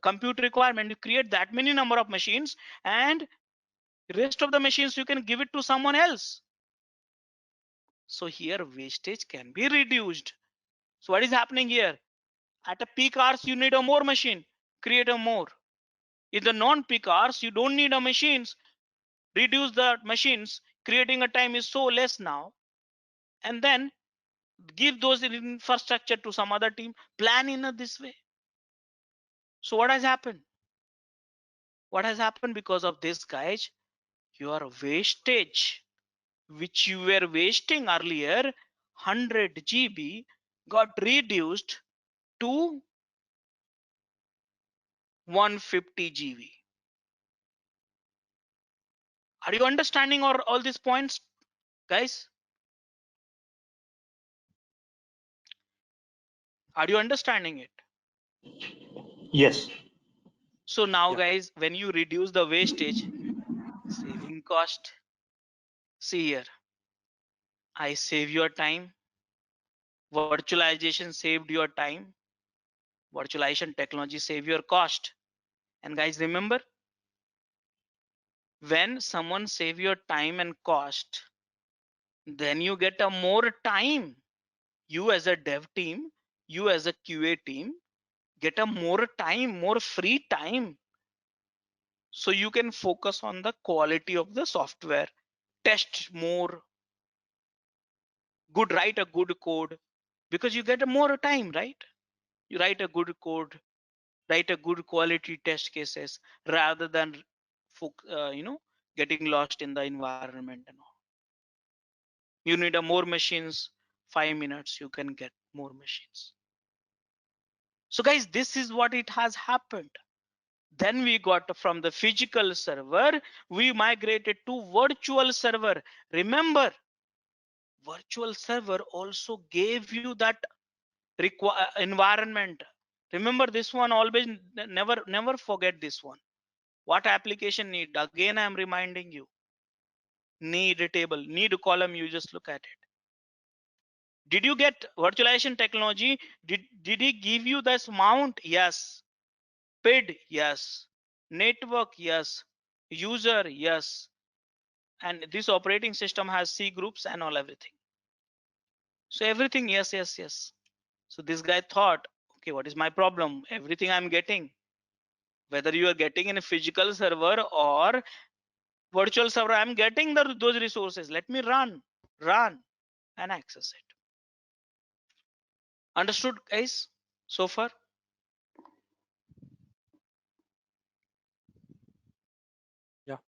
compute requirement, you create that many number of machines, and rest of the machines you can give it to someone else. So here wastage can be reduced. So what is happening here? At a peak hours, you need a more machine, create a more. In the non-peak hours, you don't need a machines, reduce the machines, creating a time is so less now. And then give those infrastructure to some other team, plan in this way. So what has happened? What has happened because of this, guys? Your wastage, which you were wasting earlier, 100 GB got reduced to 150 GB. Are you understanding all these points, guys? Are you understanding it?
Yes.
So now,
Yeah.
guys, when you reduce the wastage, saving cost, see here, I save your time. Virtualization saved your time. Virtualization technology save your cost. And guys, remember, when someone save your time and cost, then you get a more time. You as a dev team, you as a QA team, get a more time, more free time. So you can focus on the quality of the software, test more, write a good code, because you get a more time, right? You write a good code, write a good quality test cases rather than getting lost in the environment and all. You need a more machines, 5 minutes you can get more machines. So guys, this is what it has happened. Then we got from the physical server, we migrated to virtual server. Remember, virtual server also gave you that environment. Remember this one, always never forget this one. What application need? Again, I'm reminding you. Need a table, need a column, you just look at it. Did you get virtualization technology? Did he give you this mount? Yes. PID? Yes. Network? Yes. User? Yes. And this operating system has C groups and all everything. So everything, yes, yes, yes. So this guy thought, okay, what is my problem? Everything I'm getting, whether you are getting in a physical server or virtual server, I'm getting those resources. Let me run and access it. Understood, guys, so far?
Yeah.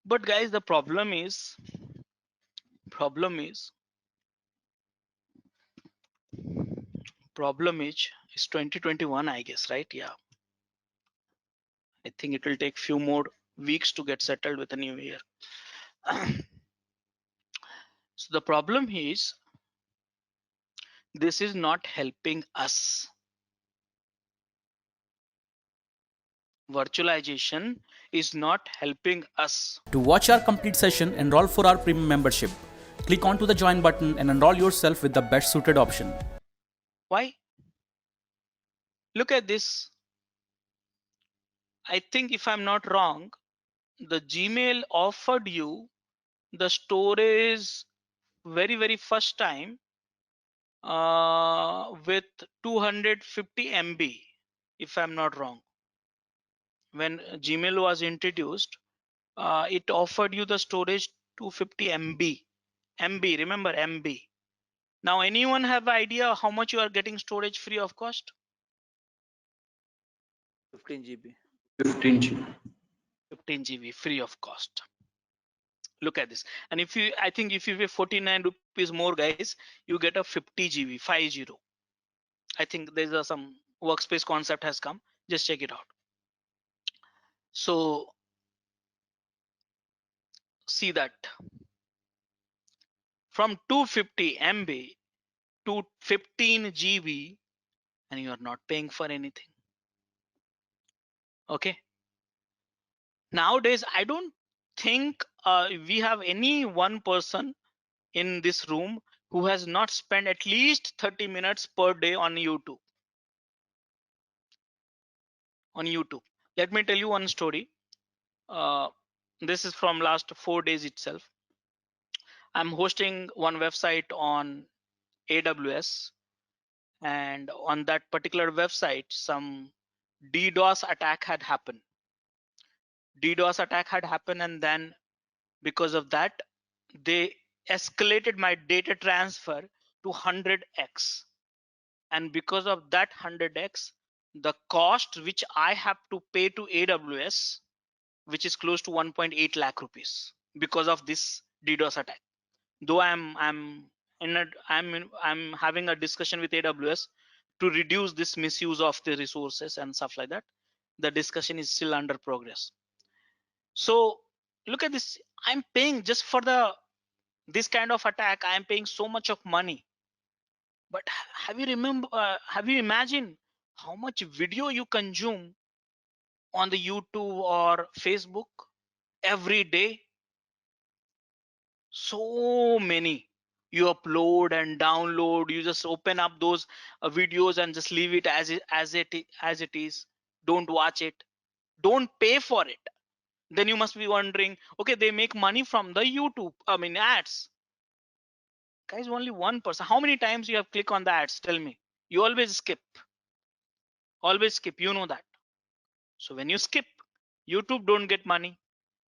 But guys, the problem is it's 2021, I guess, right? Yeah. I think it will take few more weeks to get settled with the new year. So the problem is this is not helping us. Virtualization is not helping us.
To watch our complete session, enroll for our premium membership. Click onto the join button and enroll yourself with the best suited option.
Why? Look at this. I think if I'm not wrong, the Gmail offered you the storage very first time with 250 MB, if I'm not wrong. When Gmail was introduced, it offered you the storage 250 MB, remember MB. Now anyone have idea how much you are getting storage free of cost?
15 GB.
15 GB.
15 GB free of cost. Look at this. And if you, I think if you pay 49 rupees more, guys, you get a 50 GB, 50. I think there's some workspace concept has come. Just check it out. So see that from 250 MB to 15 GB, and you are not paying for anything. Okay. Nowadays, I don't think we have any one person in this room who has not spent at least 30 minutes per day on YouTube. Let me tell you one story. This is from last 4 days itself. I'm hosting one website on AWS, and on that particular website, some DDoS attack had happened. And then because of that, they escalated my data transfer to 100x. And because of that 100x, the cost which I have to pay to AWS, which is close to 1.8 lakh rupees because of this DDoS attack. Though I'm having a discussion with AWS to reduce this misuse of the resources and stuff like that. The discussion is still under progress. So look at this. I'm paying just for this kind of attack. I'm paying so much of money. But have you imagined how much video you consume on the YouTube or Facebook every day? So many. You upload and download. You just open up those videos and just leave it as it is. Don't watch it. Don't pay for it. Then you must be wondering, okay, they make money from the YouTube, I mean ads. Guys, only 1%. How many times you have clicked on the ads? Tell me. You always skip. You know that. So when you skip, YouTube don't get money.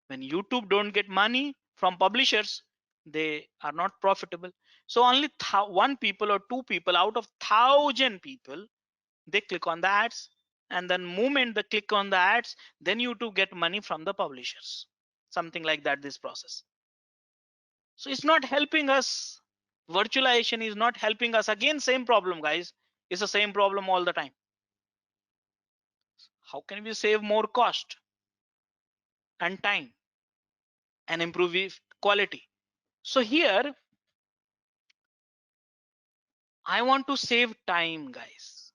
When YouTube don't get money from publishers, they are not profitable. So only one people or two people out of 1,000 people, they click on the ads, and then moment they click on the ads, then YouTube get money from the publishers. Something like that, this process. So it's not helping us. Virtualization is not helping us. Again, same problem, guys. It's the same problem all the time. How can we save more cost and time and improve quality? So here, I want to save time, guys.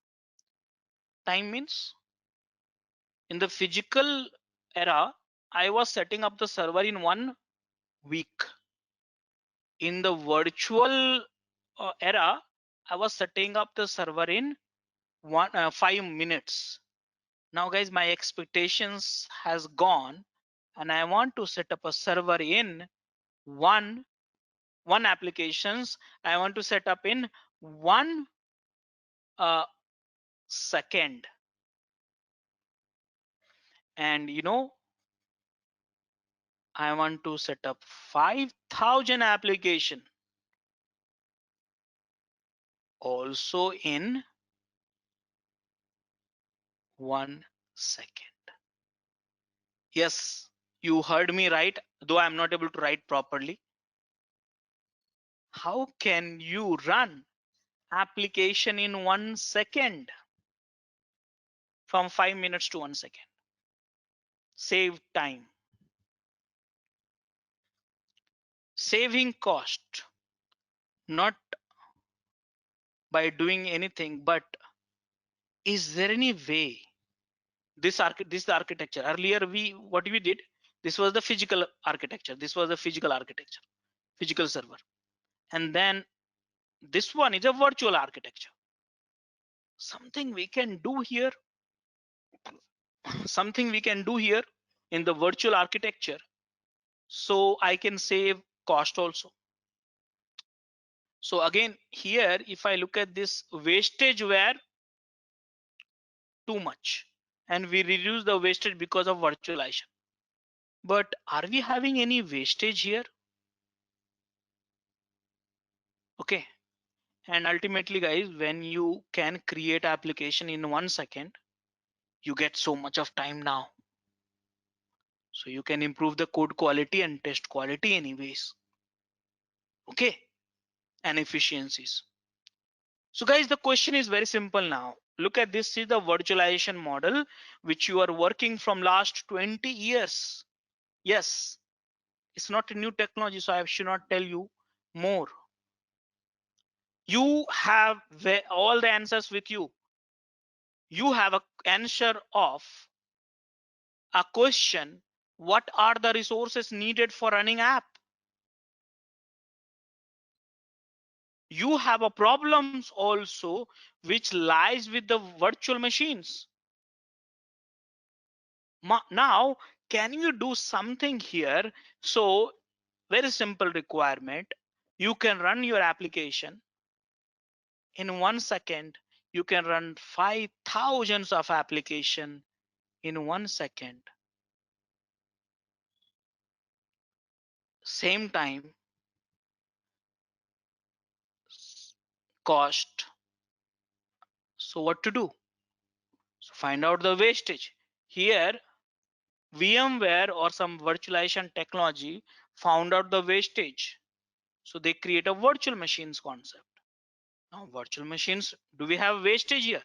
Time means in the physical era, I was setting up the server in 1 week. In the virtual era, I was setting up the server in 5 minutes. Now guys, my expectations has gone, and I want to set up a server in one applications. I want to set up in 1 second. And you know, I want to set up 5,000 application also in 1 second. Yes, you heard me right, though I'm not able to write properly. How can you run application in 1 second? From 5 minutes to 1 second. Save time. Saving cost, not by doing anything, but is there any way this is the architecture. Earlier what we did, this was the physical architecture, this was the physical architecture, physical server, and then this one is a virtual architecture. Something we can do here, something we can do here in the virtual architecture, so I can save cost also. So again, here if I look at this, wastage were too much and we reduce the wastage because of virtualization. But are we having any wastage here? Okay. And ultimately, guys, when you can create application in 1 second, you get so much of time now. So you can improve the code quality and test quality anyways. Okay. And efficiencies. So guys, the question is very simple now. Look at this, is the virtualization model which you are working from last 20 years. Yes, it's not a new technology, so I should not tell you more. You have all the answers with you. You have an answer of a question: what are the resources needed for running app? You have a problems also which lies with the virtual machines. Now, can you do something here? So very simple requirement. You can run your application in 1 second. You can run 5,000 of application in 1 second. Same time, cost. So what to do? So find out the wastage. Here, VMware or some virtualization technology found out the wastage. So they create a virtual machines concept. Now, virtual machines, do we have wastage here?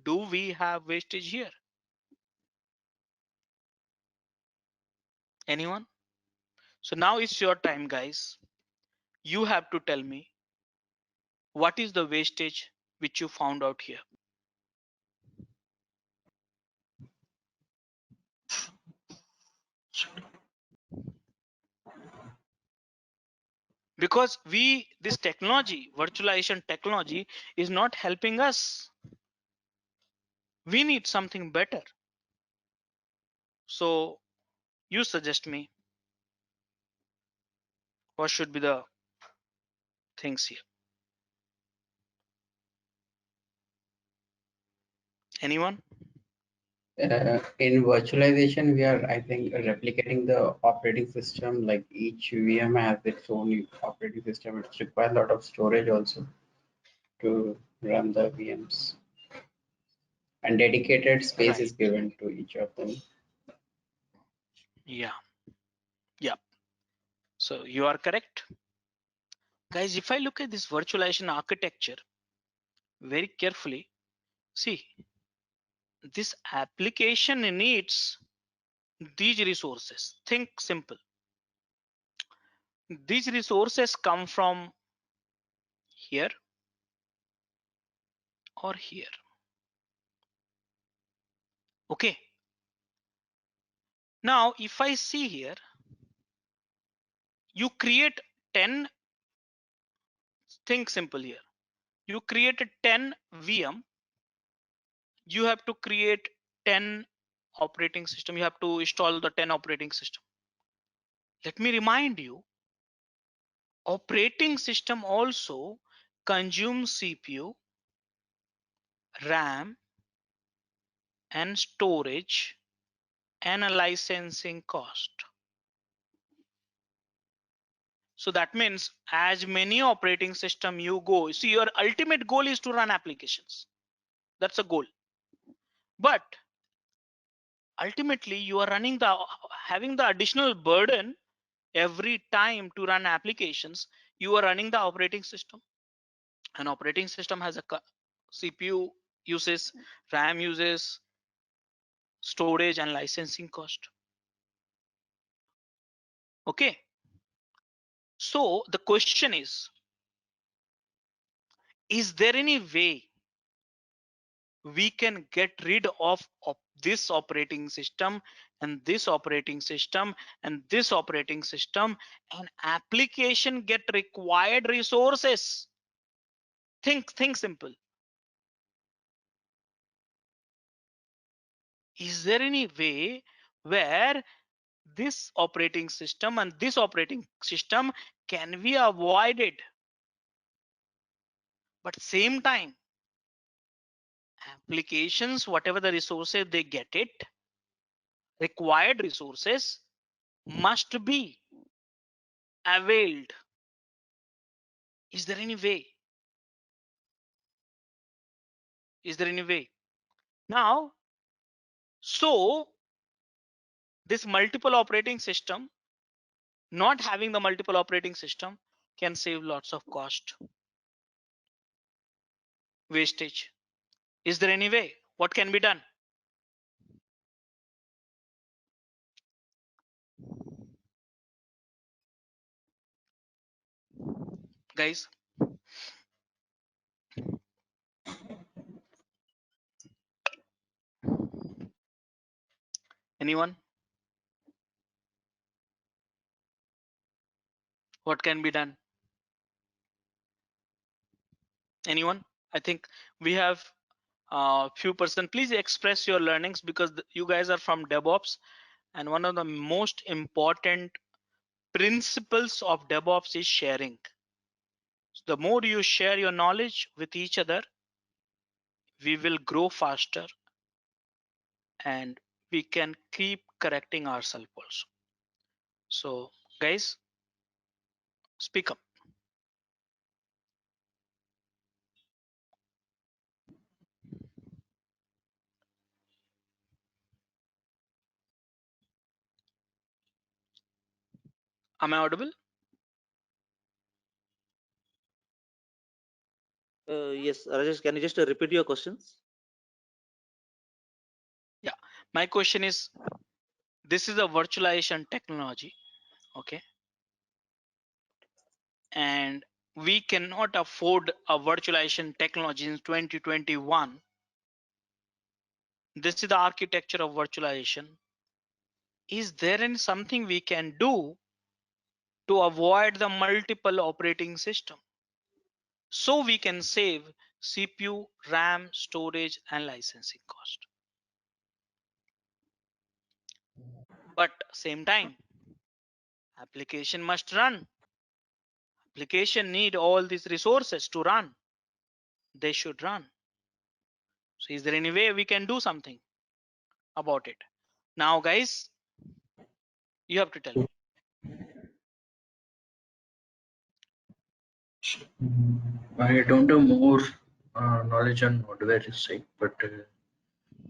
Do we have wastage here? Anyone? So now it's your time, guys. You have to tell me what is the wastage which you found out here. Because this technology, virtualization technology, is not helping us. We need something better. So you suggest me what should be the things here. Anyone?
In virtualization, we are, I think, replicating the operating system. Like each VM has its own operating system. It requires a lot of storage also to run the VMs. And dedicated space
Right.
is given to each of them.
Yeah. Yeah. So you are correct. Guys, if I look at this virtualization architecture very carefully, see, this application needs these resources. Think simple. These resources come from here or here. Okay. Now, if I see here, you create 10, think simple here. You created 10 VM, you have to create 10 operating system. You have to install the 10 operating system. Let me remind you, operating system also consumes CPU, RAM, and storage and a licensing cost. So that means as many operating system you go, see, your ultimate goal is to run applications. That's a goal. But ultimately you are having the additional burden every time to run applications. You are running the operating system. An operating system has a CPU uses, RAM uses, storage and licensing cost. Okay. So the question is there any way we can get rid of this operating system and this operating system and this operating system, and application get required resources. Think simple. Is there any way where this operating system and this operating system can be avoided, but same time applications, whatever the resources they get, it required resources must be availed? Is there any way? Is there any way? Now, so this multiple operating system, not having the multiple operating system can save lots of cost, wastage. Is there any way? What can be done? Guys, anyone? What can be done? Anyone? I think we have a few person. Please express your learnings, because you guys are from DevOps, and one of the most important principles of DevOps is sharing. The more you share your knowledge with each other, we will grow faster and we can keep correcting ourselves also. So guys, speak up. Am I audible?
Yes, Rajesh, can you just repeat your questions?
Yeah, my question is, this is a virtualization technology, okay, and we cannot afford a virtualization technology in 2021. This is the architecture of virtualization. Is there any something we can do to avoid the multiple operating system so we can save CPU, RAM, storage, and licensing cost? But same time, application must run. Application need all these resources to run. They should run. So is there any way we can do something about it? Now guys, you have to tell me.
I don't have more knowledge on hardware side, but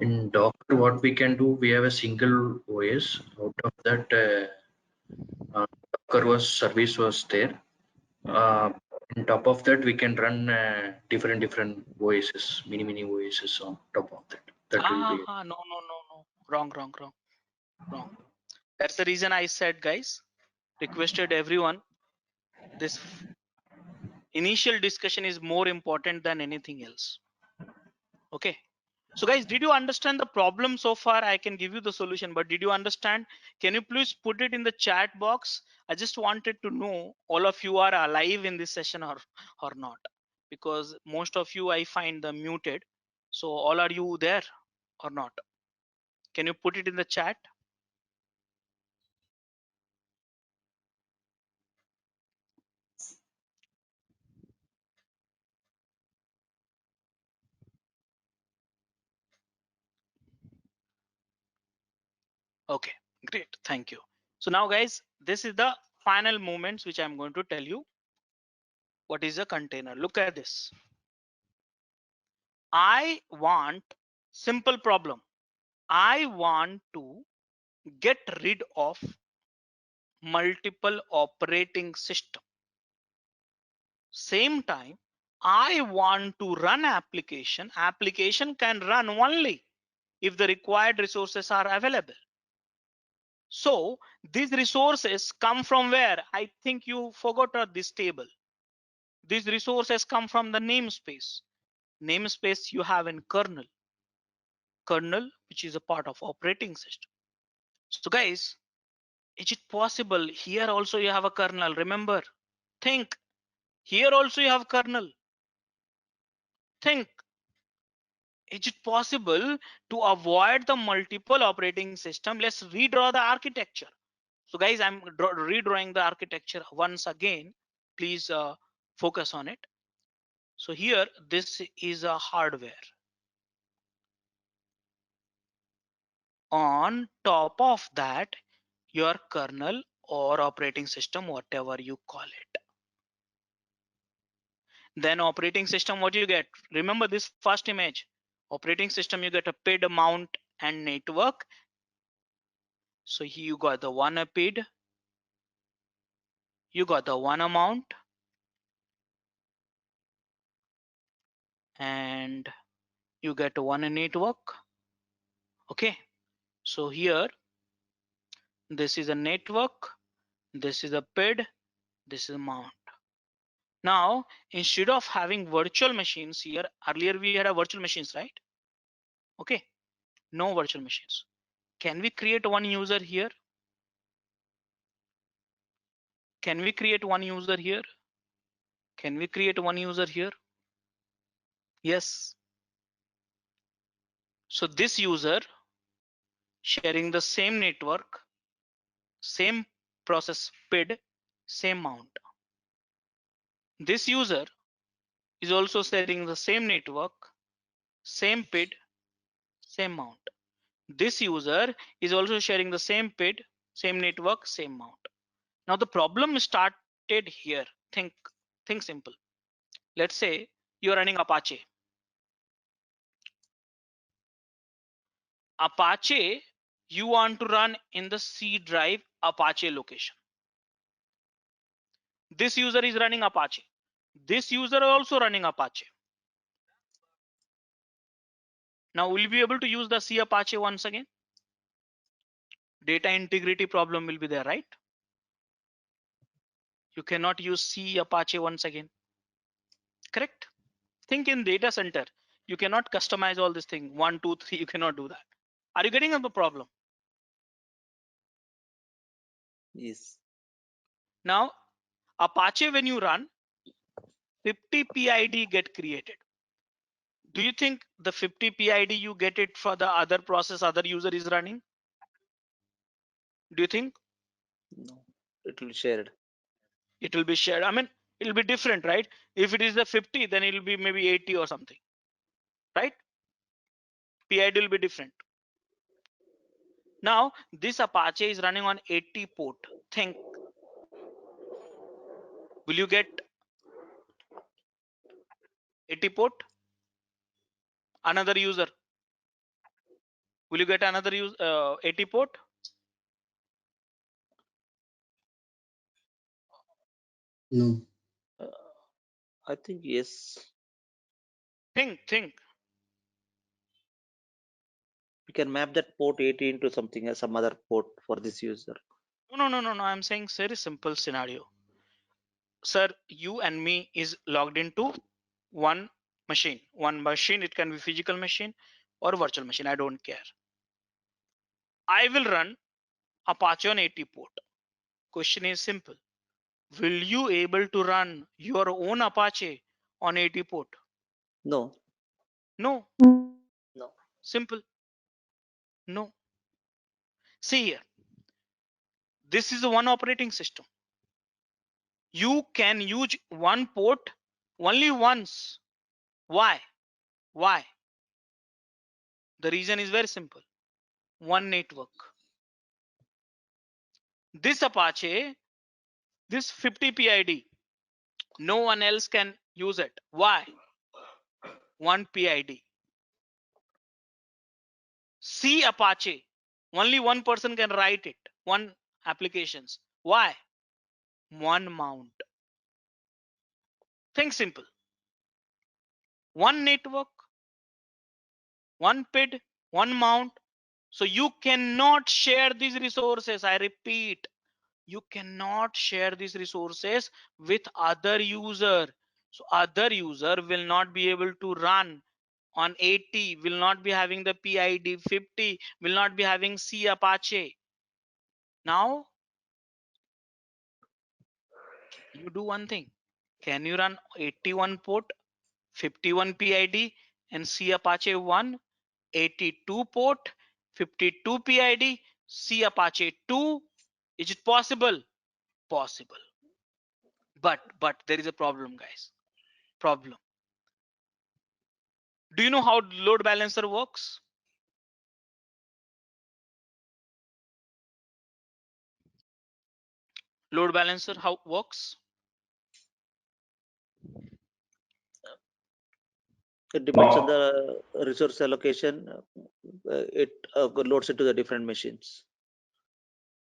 in Docker, what we can do, we have a single OS. Out of that, Docker service was there. On top of that, we can run different OSs, mini OSs on top of that. That will be.
No. Wrong. That's the reason I said, guys, requested everyone, this initial discussion is more important than anything else. Okay. So guys, did you understand the problem so far? I can give you the solution, but did you understand? Can you please put it in the chat box? I just wanted to know all of you are alive in this session or not, because most of you I find them muted. So all are you there or not? Can you put it in the chat? Okay, great. Thank you. So now guys, this is the final moments which I'm going to tell you. What is a container? Look at this. I want simple problem. I want to get rid of multiple operating system. Same time, I want to run application. Application can run only if the required resources are available. So these resources come from where? I think you forgot this table. These resources come from the namespace. Namespace you have in kernel. kernel, which is a part of operating system. So guys, is it possible here also you have a kernel? Remember, think, here also you have kernel. Think, is it possible to avoid the multiple operating system? Let's redraw the architecture. So guys, I'm redrawing the architecture once again. Please focus on it. So here, this is a hardware. On top of that, your kernel or operating system, whatever you call it. Then operating system, what you get? Remember this first image. Operating system, you get a PID, mount, and network. So here you got the one PID, you got the one mount, and you get one network. Okay, so here this is a network, this is a PID, this is a mount. Now instead of having virtual machines here, earlier we had a virtual machines, right? Okay, no virtual machines. Can we create one user here? Can we create one user here? Can we create one user here? Yes. So this user sharing the same network, same process PID, same mount. This user is also sharing the same network, same PID, same mount. This user is also sharing the same PID, same network, same mount. Now the problem started here. Think simple. Let's say you're running Apache. Apache, you want to run in the C drive Apache location. This user is running Apache. This user is also running Apache. Now we'll be able to use the C Apache once again. Data integrity problem will be there, right? You cannot use C Apache once again. Correct? Think in data center. You cannot customize all this thing. 1, 2, 3. You cannot do that. Are you getting the problem?
Yes.
Now, Apache, when you run, 50 PID get created. Do you think the 50 PID you get it for the other process other user is running? Do you think?
No, it will be shared.
It will be shared. I mean, it will be different, right? If it is the 50, then it will be maybe 80 or something, right? PID will be different. Now, this Apache is running on 80 port. Think, will you get 80 port? Another user. Will you get another 80 port?
No.
Uh, I think yes.
Think.
We can map that port 80 into something as some other port for this user.
No. I'm saying very simple scenario. Sir, you and me is logged into one machine. One machine, it can be physical machine or virtual machine. I don't care. I will run Apache on 80 port. Question is simple. Will you able to run your own Apache on 80 port?
No.
No.
No.
Simple. No. See here. This is one operating system. You can use one port only once. Why? Why? The reason is very simple. One network. This Apache, this 50 PID, no one else can use it. Why? One PID. C Apache, only one person can write it. One applications. Why? One mount. Think simple. One network, one PID, one mount. So you cannot share these resources. I repeat, you cannot share these resources with other user. So other user will not be able to run On 80 will not be having the PID, 50 will not be having C Apache. Now you do one thing. Can you run 81 port, 51 PID and C Apache 1, 82 port, 52 PID, C Apache 2? Is it possible? Possible. But there is a problem, guys. Problem. Do you know how load balancer works? Load balancer how works?
It depends on the resource allocation. It loads it to the different machines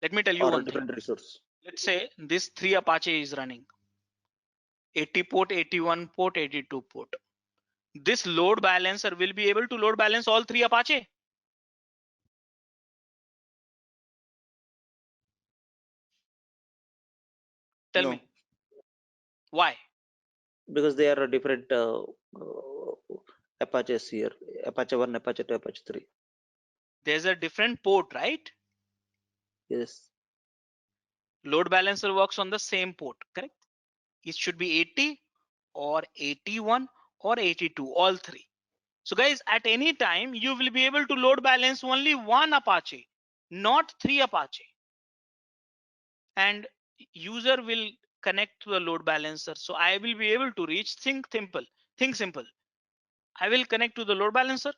Let me tell you
or a
one thing.
different resource.
Let's say this 3 Apache is running. 80 port, 81 port, 82 port. This load balancer will be able to load balance all 3 Apache. Tell
No,
me why?
because they are a different Apaches here. Apache 1, Apache 2, Apache 3.
There's a different port, right?
Yes.
Load balancer works on the same port, correct? It should be 80 or 81 or 82, all three. So guys, at any time you will be able to load balance only one Apache, not 3 Apache. And user will connect to the load balancer. So I will be able to reach think simple. I will connect to the load balancer.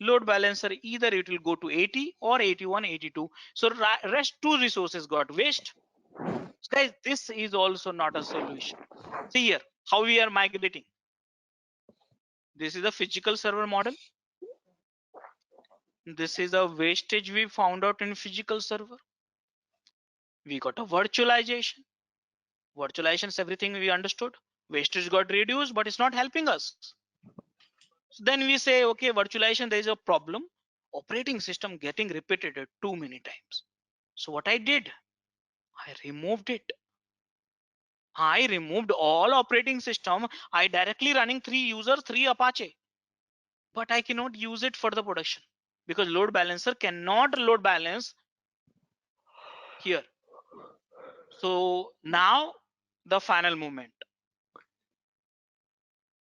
Load balancer, either it will go to 80 or 81, 82. So rest two resources got waste. So guys, this is also not a solution. See here how we are migrating. This is a physical server model. This is a wastage we found out in physical server. We got a virtualization. Virtualization is everything we understood. Wastage got reduced, but it's not helping us. So then we say, okay, virtualization, there is a problem. Operating system getting repeated too many times. So what I did, I removed it. I removed all operating system. I directly running 3 users, 3 Apache. But I cannot use it for the production because load balancer cannot load balance here. So now the final movement.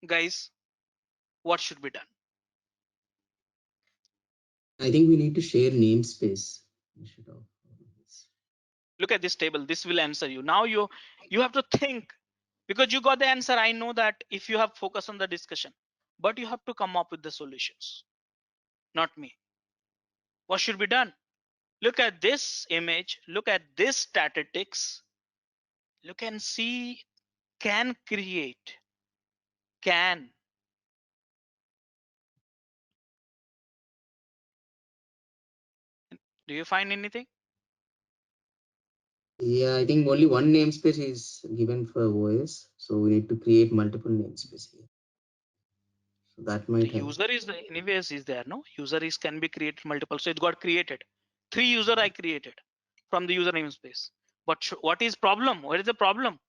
Guys, what should be done?
I think we need to share namespace instead of this.
Look at this table. This will answer you. Now you have to think, because you got the answer. I know that if you have focus on the discussion, but you have to come up with the solutions, not me. What should be done? Look at this image. Look at this statistics. Look and see, can create, can. Do you find anything?
Yeah, I think only one namespace is given for OS, so we need to create multiple namespace here. So that
The
might help.
user is anyways is there, no? User is can be created multiple, so it got created. 3 user I created from the user namespace. But what is problem? What is the problem?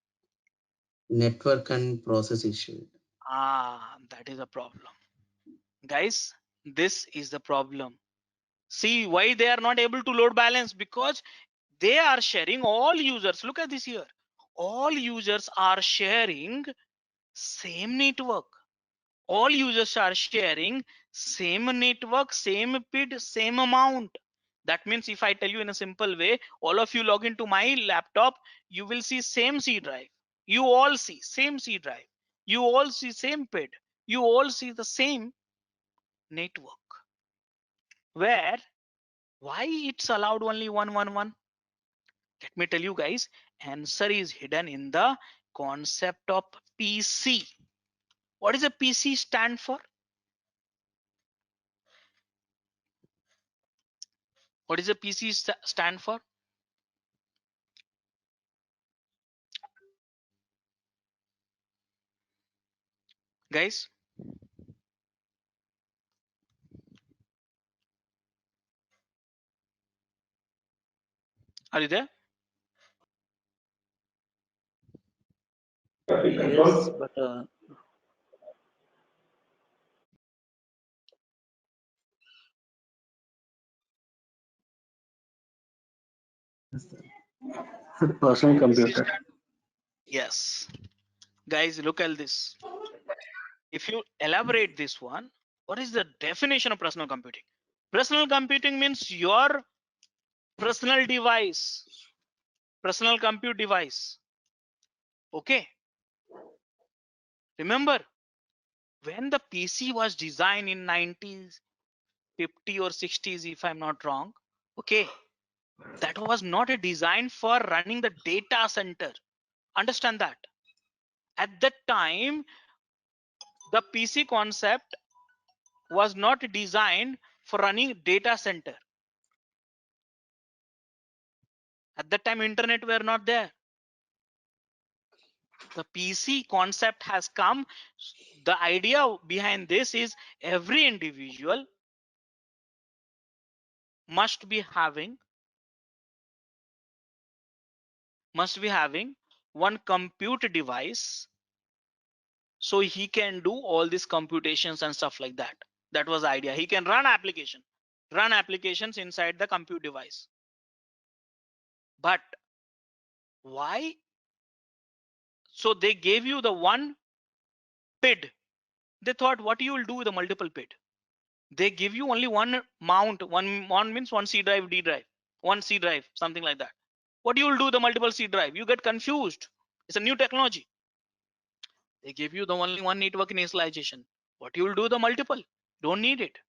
Network and process issue.
That is a problem. Guys, this is the problem. See why they are not able to load balance, because they are sharing all users. Look at this here. All users are sharing same network. All users are sharing same network, same PID, same amount. That means if I tell you in a simple way, all of you log into my laptop, you will see same C drive. You all see same C drive. You all see same PID. You all see the same network. Where, why it's allowed only 111? Let me tell you guys, answer is hidden in the concept of PC. What is a PC stand for? What is a PC stand for? Guys, are you there?
Yes, but
Personal computer.
Yes. Guys, look at this. If you elaborate this one, what is the definition of personal computing? Personal computing means your personal device, personal compute device. Okay. Remember, when the PC was designed in 1950 or 60s, if I'm not wrong, okay, that was not a design for running the data center. Understand that. At that time, the PC concept was not designed for running data center. At that time, internet were not there. The PC concept has come. The idea behind this is every individual must be having one compute device, so he can do all these computations and stuff like that. That was the idea. He can run applications inside the compute device. But why? So they gave you the one PID. They thought, what you will do with the multiple PID? They give you only one mount. One means one C drive, D drive, one C drive, something like that. What you will do with the multiple C drive? You get confused. It's a new technology. They give you the only one network initialization. What you will do with the multiple? Don't need it.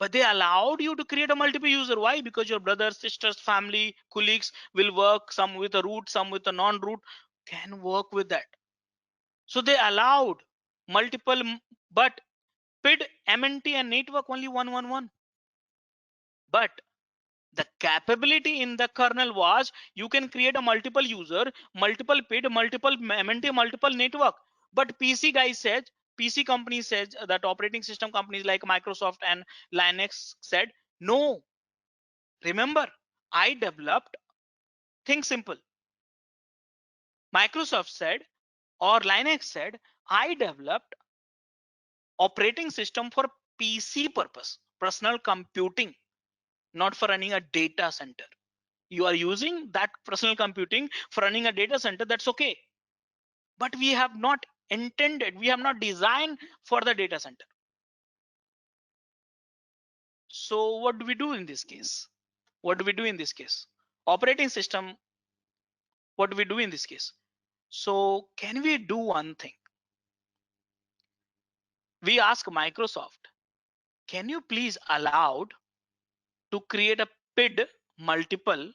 But they allowed you to create a multiple user. Why? Because your brothers, sisters, family, colleagues will work, some with a root, some with a non-root, can work with that. So they allowed multiple, but PID, MNT and network only 111. But the capability in the kernel was you can create a multiple user, multiple PID, multiple MNT, multiple network. But PC guys said, PC company says, that operating system companies like Microsoft and Linux said, no. Remember, I developed, think simple. Microsoft said, or Linux said, I developed operating system for PC purpose, personal computing, not for running a data center. You are using that personal computing for running a data center, that's okay. But we have not intended, we have not designed for the data center. So what do we do in this case? What do we do in this case? Operating system, what do we do in this case? So can we do one thing? We ask Microsoft, can you please allow to create a PID multiple,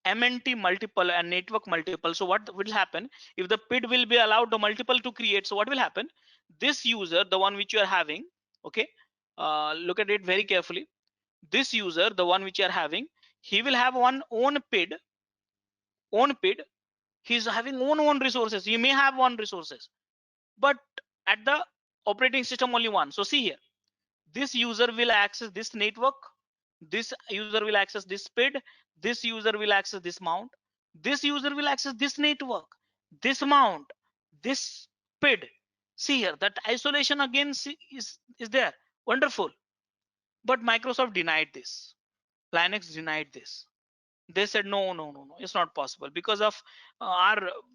MNT multiple and network multiple? So what will happen if the PID will be allowed the multiple to create? So what will happen? This user, the one which you are having, okay, look at it very carefully. This user, the one which you are having, he will have one own PID. He's having own resources. He may have one resources, but at the operating system only one. So see here, this user will access this network, this user will access this PID, this user will access this mount, this user will access this network, this mount, this PID. See here, that isolation again is there. Wonderful. But Microsoft denied this. Linux denied this. They said no, it's not possible because of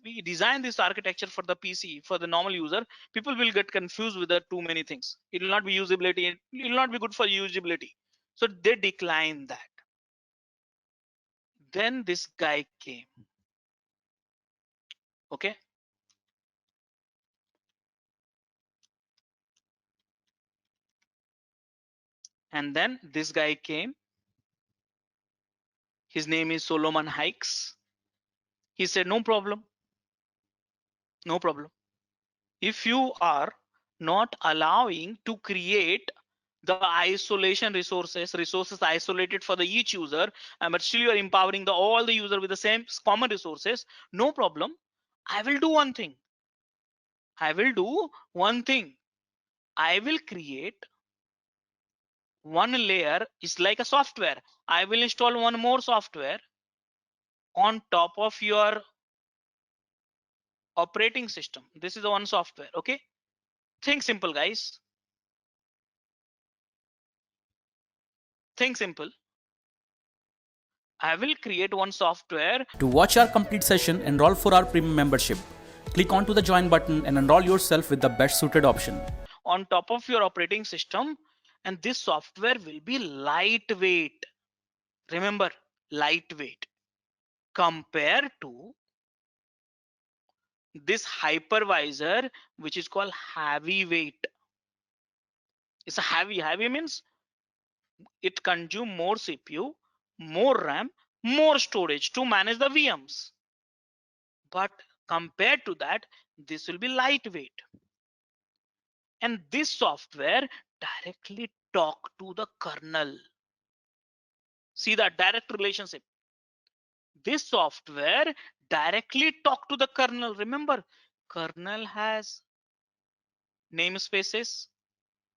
we designed this architecture for the PC, for the normal user. People will get confused with the too many things. It will not be usability, it will not be good for usability. So they declined that. Then this guy came, okay, and then this guy came. His name is Solomon Hykes. He said no problem, if you are not allowing to create the isolation resources isolated for the each user, but still you are empowering all the user with the same common resources, no problem. I will do one thing. I will create one layer. Is like a software. I will install one more software on top of your operating system. This is the one software. Okay, think simple, guys. Think simple. I will create one software.
To watch our complete session, enroll for our premium membership. Click onto the join button and enroll yourself with the best suited option.
On top of your operating system, and this software will be lightweight. Remember, lightweight compared to this hypervisor, which is called heavyweight. It's a heavy means it consumes more CPU, more RAM, more storage to manage the VMs. But compared to that, this will be lightweight. And this software directly talk to the kernel. See that direct relationship. This software directly talk to the kernel. Remember, kernel has namespaces,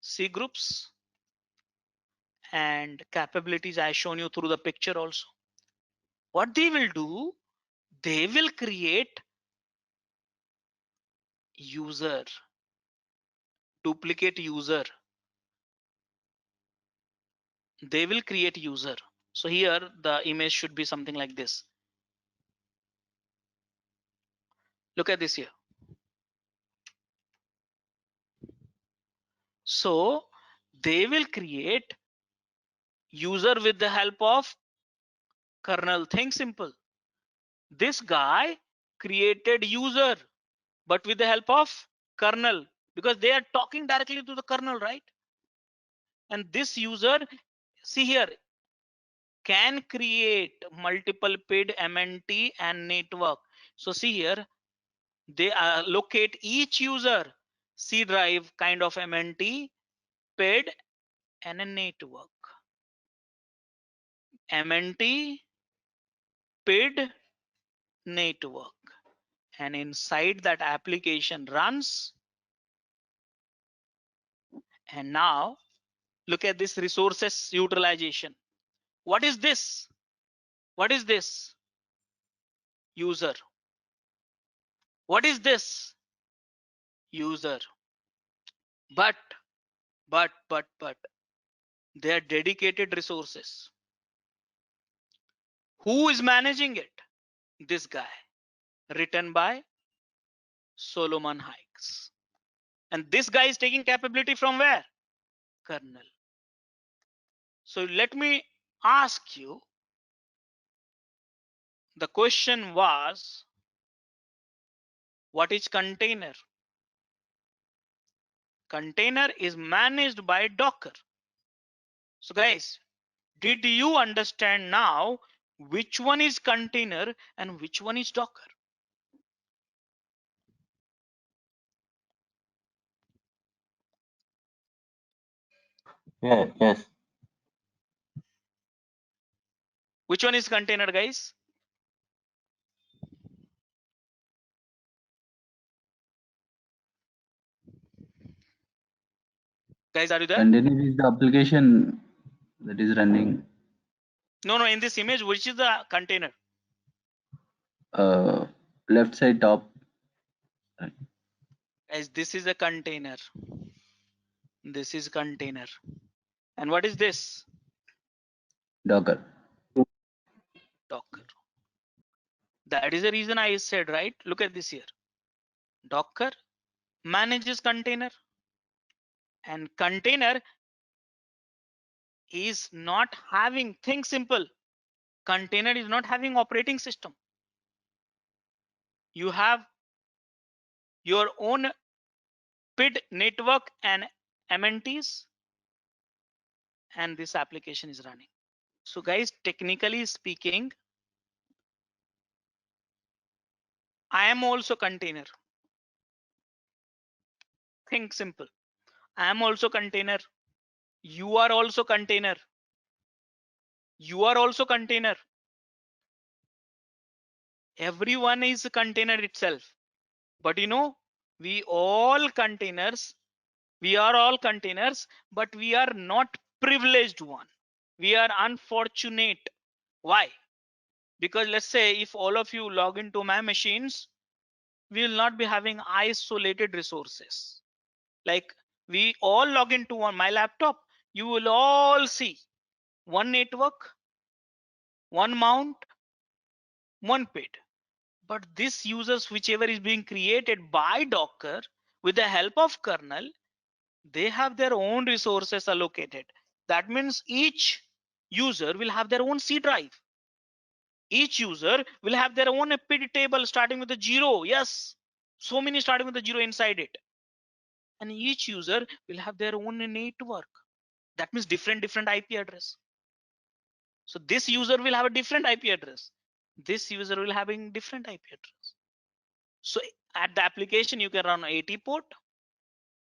C groups, and capabilities I shown you through the picture also. What they will do, they will create user, duplicate user. They will create user. So here the image should be something like this. Look at this here. So they will create user with the help of kernel. Think simple. This guy created user, but with the help of kernel, because they are talking directly to the kernel, right? And this user, see here, can create multiple PID, MNT, and network. So see here, they allocate each user C drive kind of MNT, PID, and a network. MNT, PID, network. And inside that application runs. And now look at this resources utilization. What is this? What is this? User. What is this? User. But they are dedicated resources. Who is managing it? This guy, written by Solomon Hykes. And this guy is taking capability from where? Kernel. So let me ask you, the question was, what is container? Container is managed by Docker. So guys, did you understand now which one is container and which one is Docker?
Yeah, yes.
Which one is container, guys? Guys, are you there?
Container is the application that is running.
No, in this image, which is the container?
Left side top.
Guys, this is a container. This is container. And what is this?
Docker.
Docker. That is the reason I said, right? Look at this here. Docker manages container. And container is not having, think simple. Container is not having operating system. You have your own PID network and MNTs, and this application is running. So guys, technically speaking, I am also container. Think simple. I am also container. You are also container. You are also container. Everyone is a container itself. But you know, we all containers. We are all containers, but we are not privileged one. We are unfortunate. Why? Because let's say if all of you log into my machines, we will not be having isolated resources. Like we all log into on my laptop, you will all see one network, one mount, one PID. But this users, whichever is being created by Docker with the help of kernel, they have their own resources allocated. That means each user will have their own C drive. Each user will have their own PID table starting with a 0. Yes, so many starting with a 0 inside it. And each user will have their own network. That means different IP address. So this user will have a different IP address. This user will having different IP address. So at the application, you can run 80 port.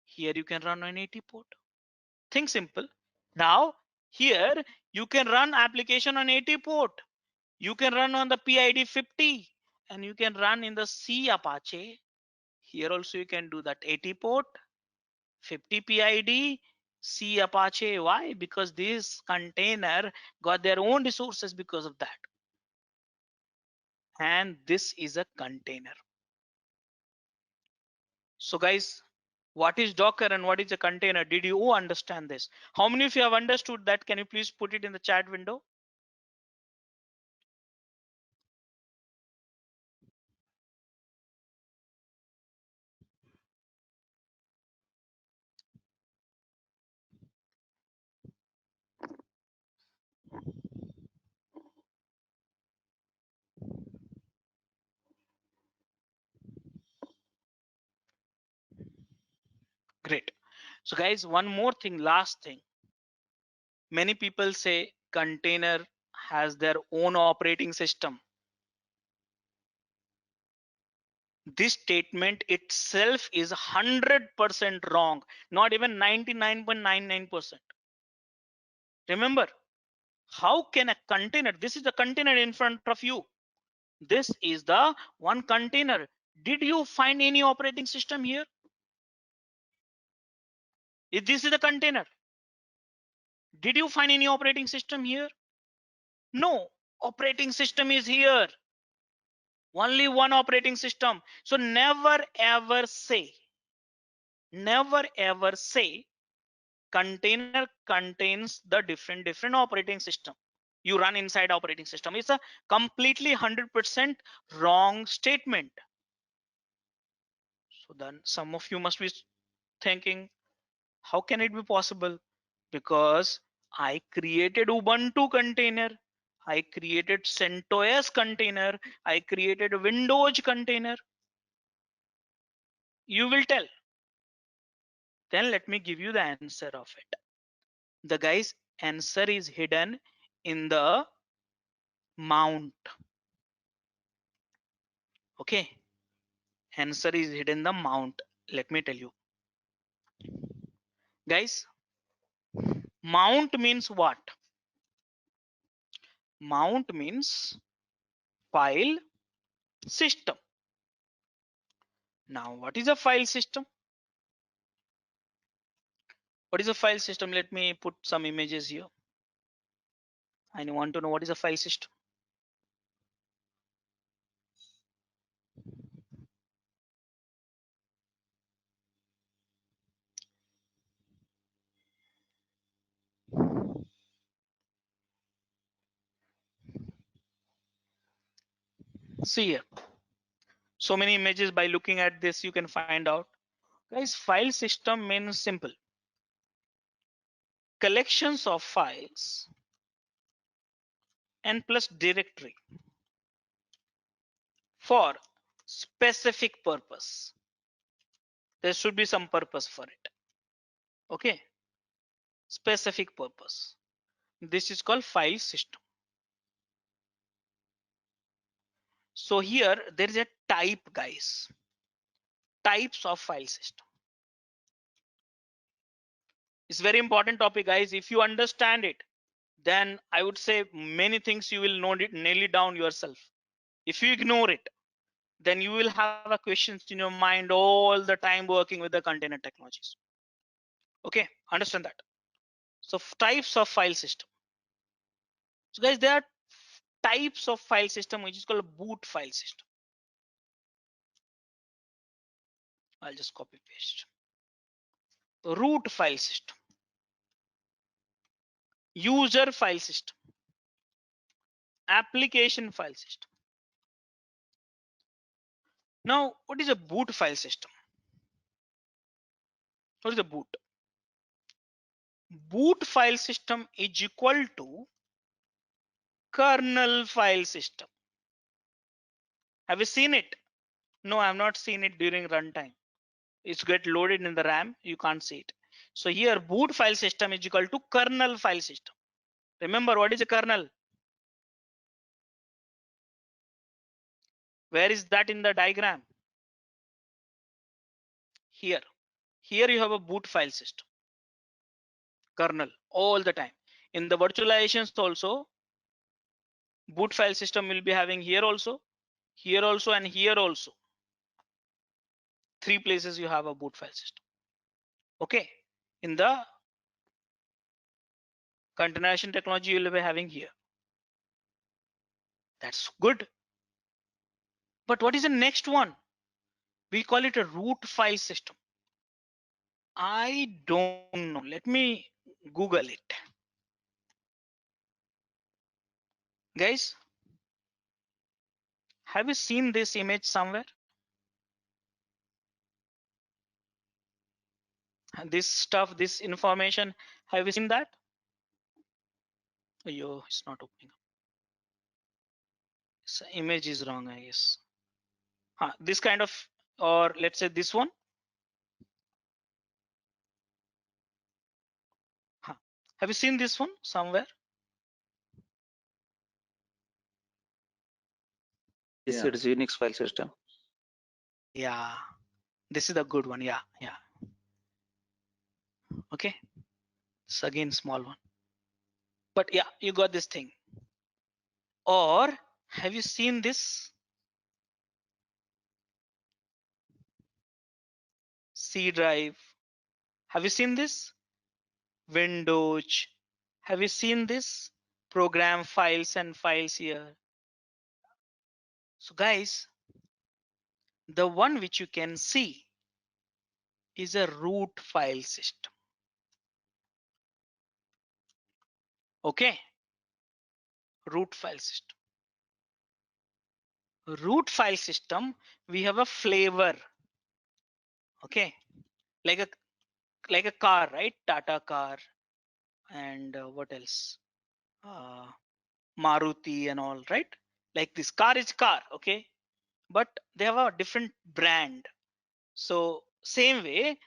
Here you can run an 80 port. Think simple. Now here you can run application on 80 port. You can run on the PID 50 and you can run in the C Apache. Here also you can do that 80 port, 50 PID, C Apache. Why? Because this container got their own resources because of that. And this is a container. So guys, what is Docker and what is a container? Did you understand this? How many of you have understood that? Can you please put it in the chat window? Great. So guys, one more thing, last thing. Many people say container has their own operating system. This statement itself is 100% wrong, not even 99.99%. Remember, how can a container, this is the container in front of you. This is the one container. Did you find any operating system here? If this is the container, did you find any operating system here? No, operating system is here. Only one operating system. So never ever say container contains the different operating system. You run inside operating system. It's a completely 100% wrong statement. So then some of you must be thinking, how can it be possible? Because I created Ubuntu container, I created CentOS container, I created Windows container. You will tell. Then let me give you the answer of it. The guy's answer is hidden in the mount. Okay, answer is hidden in the mount. Let me tell you. Guys, mount means what? Mount means file system. Now, what is a file system? What is a file system? Let me put some images here. I want to know what is a file system. See here. So many images. By looking at this, you can find out. Guys, file system means simple. Collections of files and plus directory for specific purpose. There should be some purpose for it. Okay, specific purpose. This is called file system. So here there is a type, guys. Types of file system. It's very important topic, guys. If you understand it, then I would say many things you will nail it down yourself. If you ignore it, then you will have a questions in your mind all the time working with the container technologies. Okay, understand that. So types of file system. So guys, there are types of file system which is called a boot file system. I'll just copy paste. Root file system, user file system, application file system. Now, what is a boot file system? What is a boot? Boot file system is equal to kernel file system. Have you seen it? No, I have not seen it during runtime. It's get loaded in the RAM, you can't see it. So here boot file system is equal to kernel file system. Remember, what is a kernel? Where is that in the diagram? Here. Here you have a boot file system. Kernel all the time. In the virtualizations also, boot file system will be having here also, and here also. 3 places you have a boot file system. Okay. In the containerization technology, you will be having here. That's good. But what is the next one? We call it a root file system. I don't know. Let me Google it. Guys, have you seen this image somewhere? This stuff, this information, have you seen that? Yo, it's not opening up. This image is wrong, I guess. This kind of, or let's say this one. Have you seen this one somewhere?
Yes,
Yeah.
it is Unix file system.
Yeah, this is a good one. Yeah. Okay, it's again small one. But yeah, you got this thing. Or have you seen this? C drive. Have you seen this? Windows. Have you seen this? Program files and files here. So guys, the one which you can see is a root file system. Okay, root file system. Root file system, we have a flavor. Okay, like a car, right? Tata car, and what else? Maruti and all, right? Like this car is car, okay, but they have a different brand. So same way,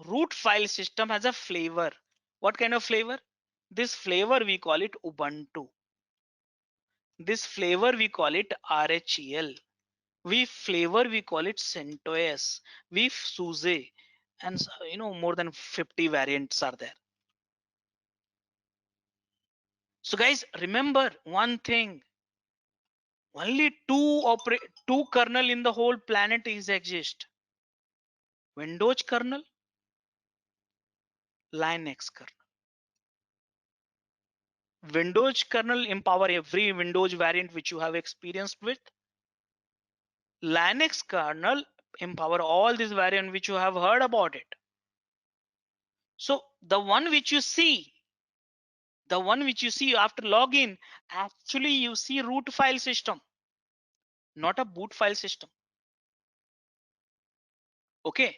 root file system has a flavor. What kind of flavor? This flavor we call it Ubuntu. This flavor we call it RHEL. We call it CentOS. SUSE, and more than 50 variants are there. So guys, remember one thing. Only two kernel in the whole planet is exist. Windows kernel, Linux kernel. Windows kernel empower every Windows variant which you have experienced with. Linux kernel empower all these variant which you have heard about it. So the one which you see after login, actually you see root file system, not a boot file system. Okay,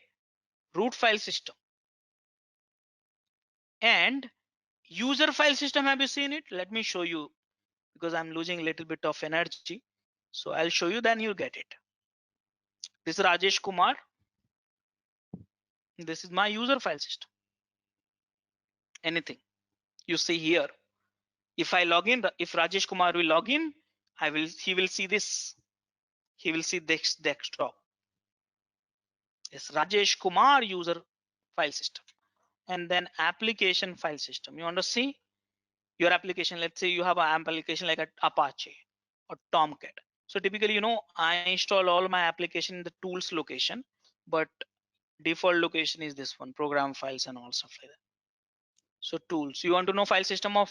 root file system. And user file system, have you seen it? Let me show you, because I'm losing a little bit of energy. So I'll show you, then you get it. This is Rajesh Kumar. This is my user file system. Anything you see here. If I log in, if Rajesh Kumar will log in, he will see this. He will see this desktop. It's Rajesh Kumar user file system. And then application file system. You want to see your application? Let's say you have an application like a Apache or Tomcat. So typically, I install all my application in the tools location, but default location is this one, program files and all stuff like that. So tools, you want to know file system of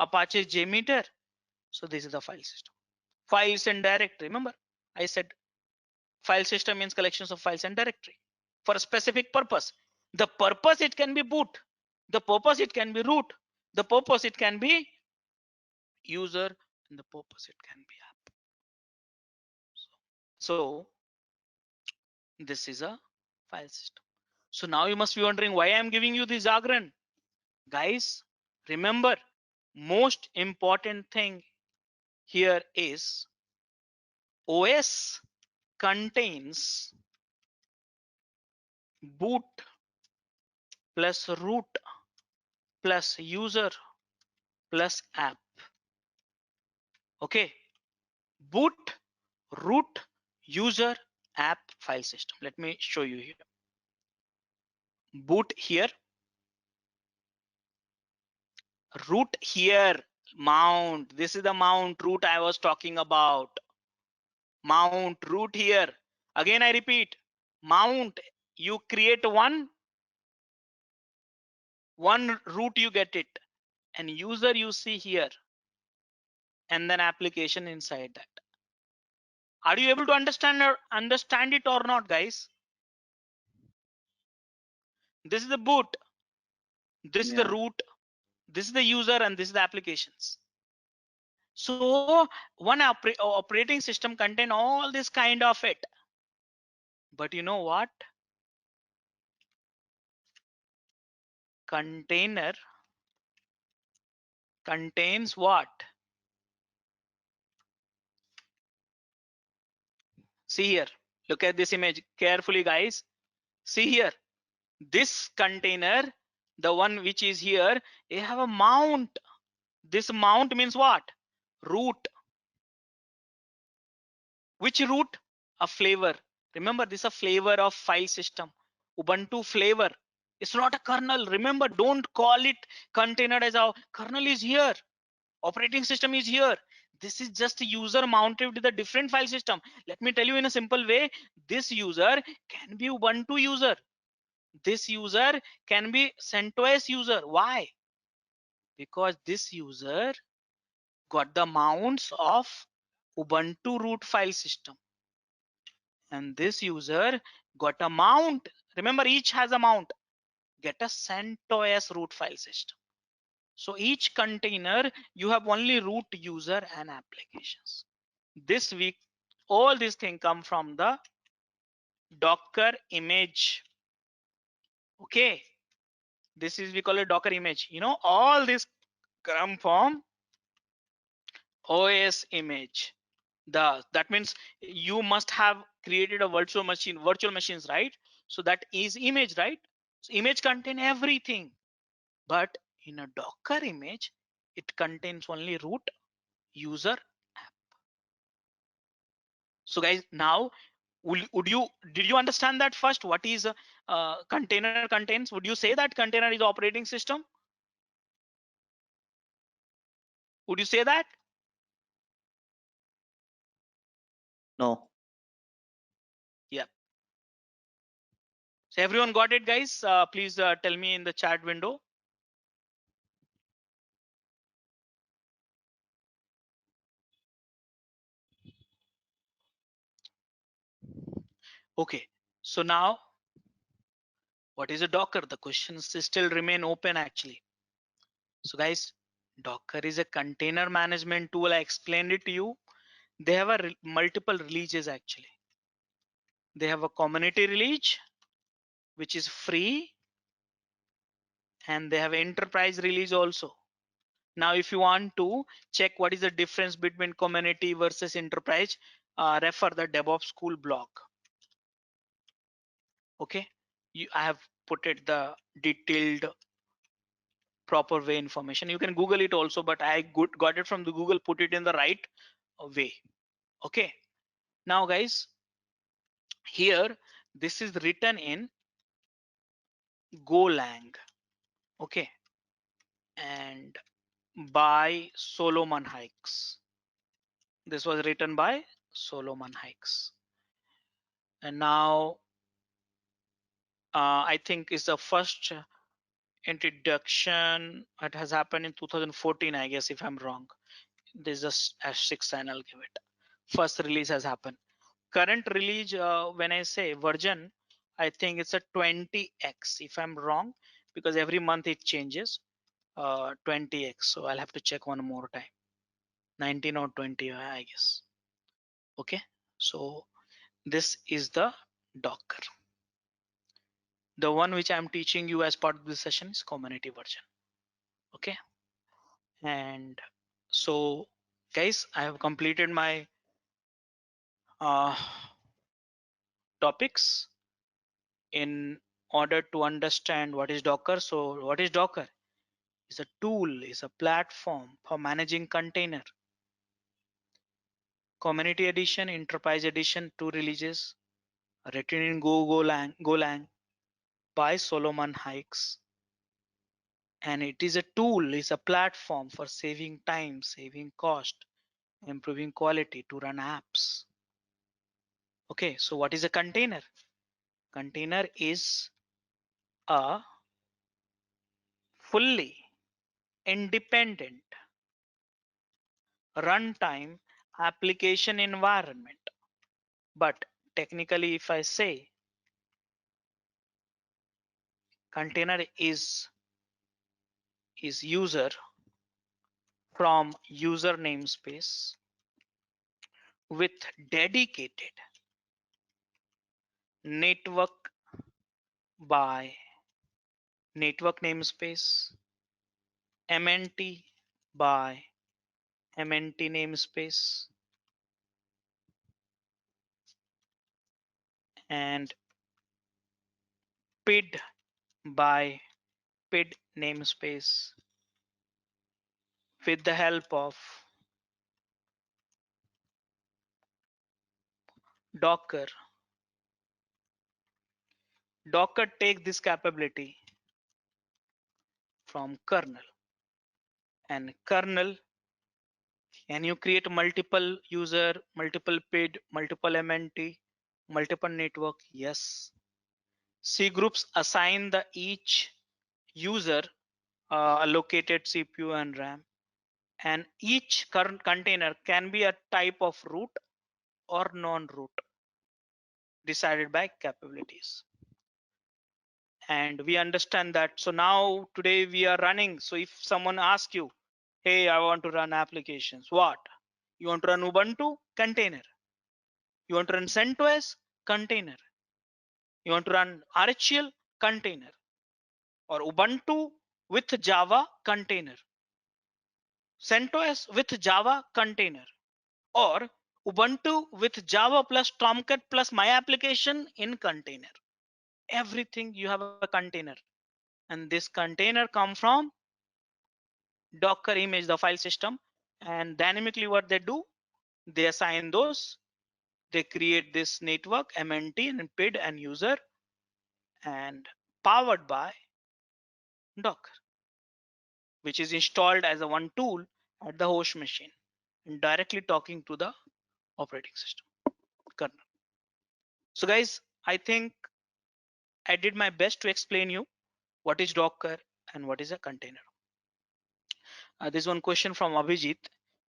Apache JMeter. So this is the file system. Files and directory. Remember, I said file system means collections of files and directory for a specific purpose. The purpose, it can be boot. The purpose, it can be root. The purpose, it can be user and the purpose it can be app. So this is a file system. So now you must be wondering why I'm giving you this jargon. Guys, remember, most important thing here is OS contains boot plus root plus user plus app. Okay, boot, root, user, app, file system. Let me show you here. Boot here, root here, mount. This is the mount root I was talking about. Mount root here. Again, I repeat, mount, you create one root, you get it, and user you see here, and then application inside that. Are you able to understand it or not, guys? This is the boot, this is the
Yeah.
root, this is the user, and this is the applications. So one operating system contain all this kind of it. But you know what? Container contains what? See here, look at this image carefully, guys. See here, this container, the one which is here, they have a mount. This mount means what? Root. Which root? A flavor. Remember, this is a flavor of file system. Ubuntu flavor. It's not a kernel. Remember, don't call it container as our kernel is here. Operating system is here. This is just a user mounted with a different file system. Let me tell you in a simple way, this user can be Ubuntu user. This user can be CentOS user. Why? Because this user got the mounts of Ubuntu root file system. And this user got a mount. Remember, each has a mount. Get a CentOS root file system. So each container, you have only root, user, and applications. This week, all these things come from the Docker image. Okay, this is, we call it Docker image. You know, all this come from OS image. That means you must have created a virtual machines, right? So that is image, right? So image contain everything, but in a Docker image, it contains only root, user, app. So guys, now did you understand that first? What is a container contains? Would you say that container is operating system? Would you say that?
No.
Yeah. So everyone got it, guys? Please tell me in the chat window. Okay. So now, what is a Docker? The questions still remain open actually. So guys, Docker is a container management tool. I explained it to you. They have a multiple releases actually. They have a community release, which is free, and they have enterprise release also. Now, if you want to check what is the difference between community versus enterprise, refer the DevOps School blog. Okay, I have put it the detailed proper way information. You can Google it also, but I got it from the Google, put it in the right way. Okay, now guys, here this is written in Golang. Okay, and by Solomon Hykes. This was written by Solomon Hykes. And now I think is the first introduction. It has happened in 2014, I guess, if I'm wrong. This is a 6 and I'll give it. First release has happened. Current release, when I say version, I think it's a 20x if I'm wrong, because every month it changes. 20x. So I'll have to check one more time. 19 or 20, I guess. Okay, so this is the Docker. The one which I'm teaching you as part of this session is community version. Okay, and so guys, I have completed my topics in order to understand what is Docker. So what is Docker? It's a tool, is a platform for managing container. Community edition, enterprise edition, 2 releases, written in Golang by Solomon Hykes. And it is a tool, is a platform for saving time, saving cost, improving quality to run apps. Okay, so what is a container? Container is a fully independent runtime application environment. But technically, if I say container is user from user namespace with dedicated network by network namespace, MNT by MNT namespace, and PID by PID namespace with the help of Docker. Docker take this capability from kernel, and kernel, can you create multiple user, multiple PID, multiple MNT, multiple network? Yes. C groups assign the each user allocated CPU and RAM, and each current container can be a type of root or non-root decided by capabilities. And we understand that. So now today we are running. So if someone asks you, hey, I want to run applications, what? You want to run Ubuntu? Container. You want to run CentOS? Container. You want to run RHEL? Container. Or Ubuntu with Java? Container. CentOS with Java? Container. Or Ubuntu with Java plus Tomcat plus my application in container. Everything you have a container, and this container come from Docker image, the file system, and dynamically what they do, they assign those, they create this network, MNT and PID and user, and powered by Docker, which is installed as a one tool at the host machine and directly talking to the operating system kernel. So guys, I think I did my best to explain you what is Docker and what is a container. There's one question from Abhijit.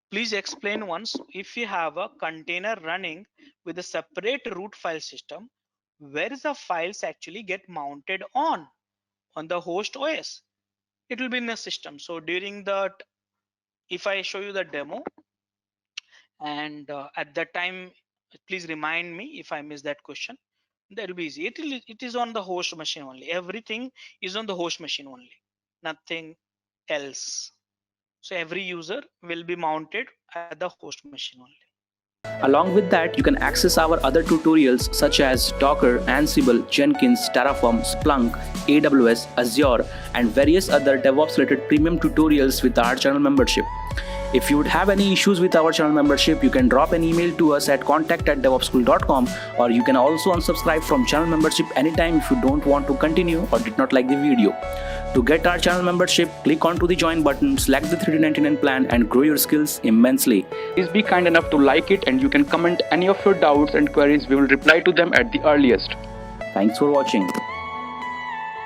Please explain once, if you have a container running with a separate root file system, where is the files actually get mounted on the host OS? It will be in the system. So during that, if I show you the demo, and at that time, please remind me if I miss that question. That will be easy. It is on the host machine only. Everything is on the host machine only, nothing else. So every user will be mounted at the host machine only.
Along with that, you can access our other tutorials such as Docker, Ansible, Jenkins, Terraform, Splunk, AWS, Azure, and various other DevOps related premium tutorials with our channel membership. If you would have any issues with our channel membership, you can drop an email to us at contact@devopsschool.com, or you can also unsubscribe from channel membership anytime if you don't want to continue or did not like the video. To get our channel membership, click onto the join button, select the $399 plan and grow your skills immensely. Please be kind enough to like it, and you can comment any of your doubts and queries. We will reply to them at the earliest. Thanks for watching.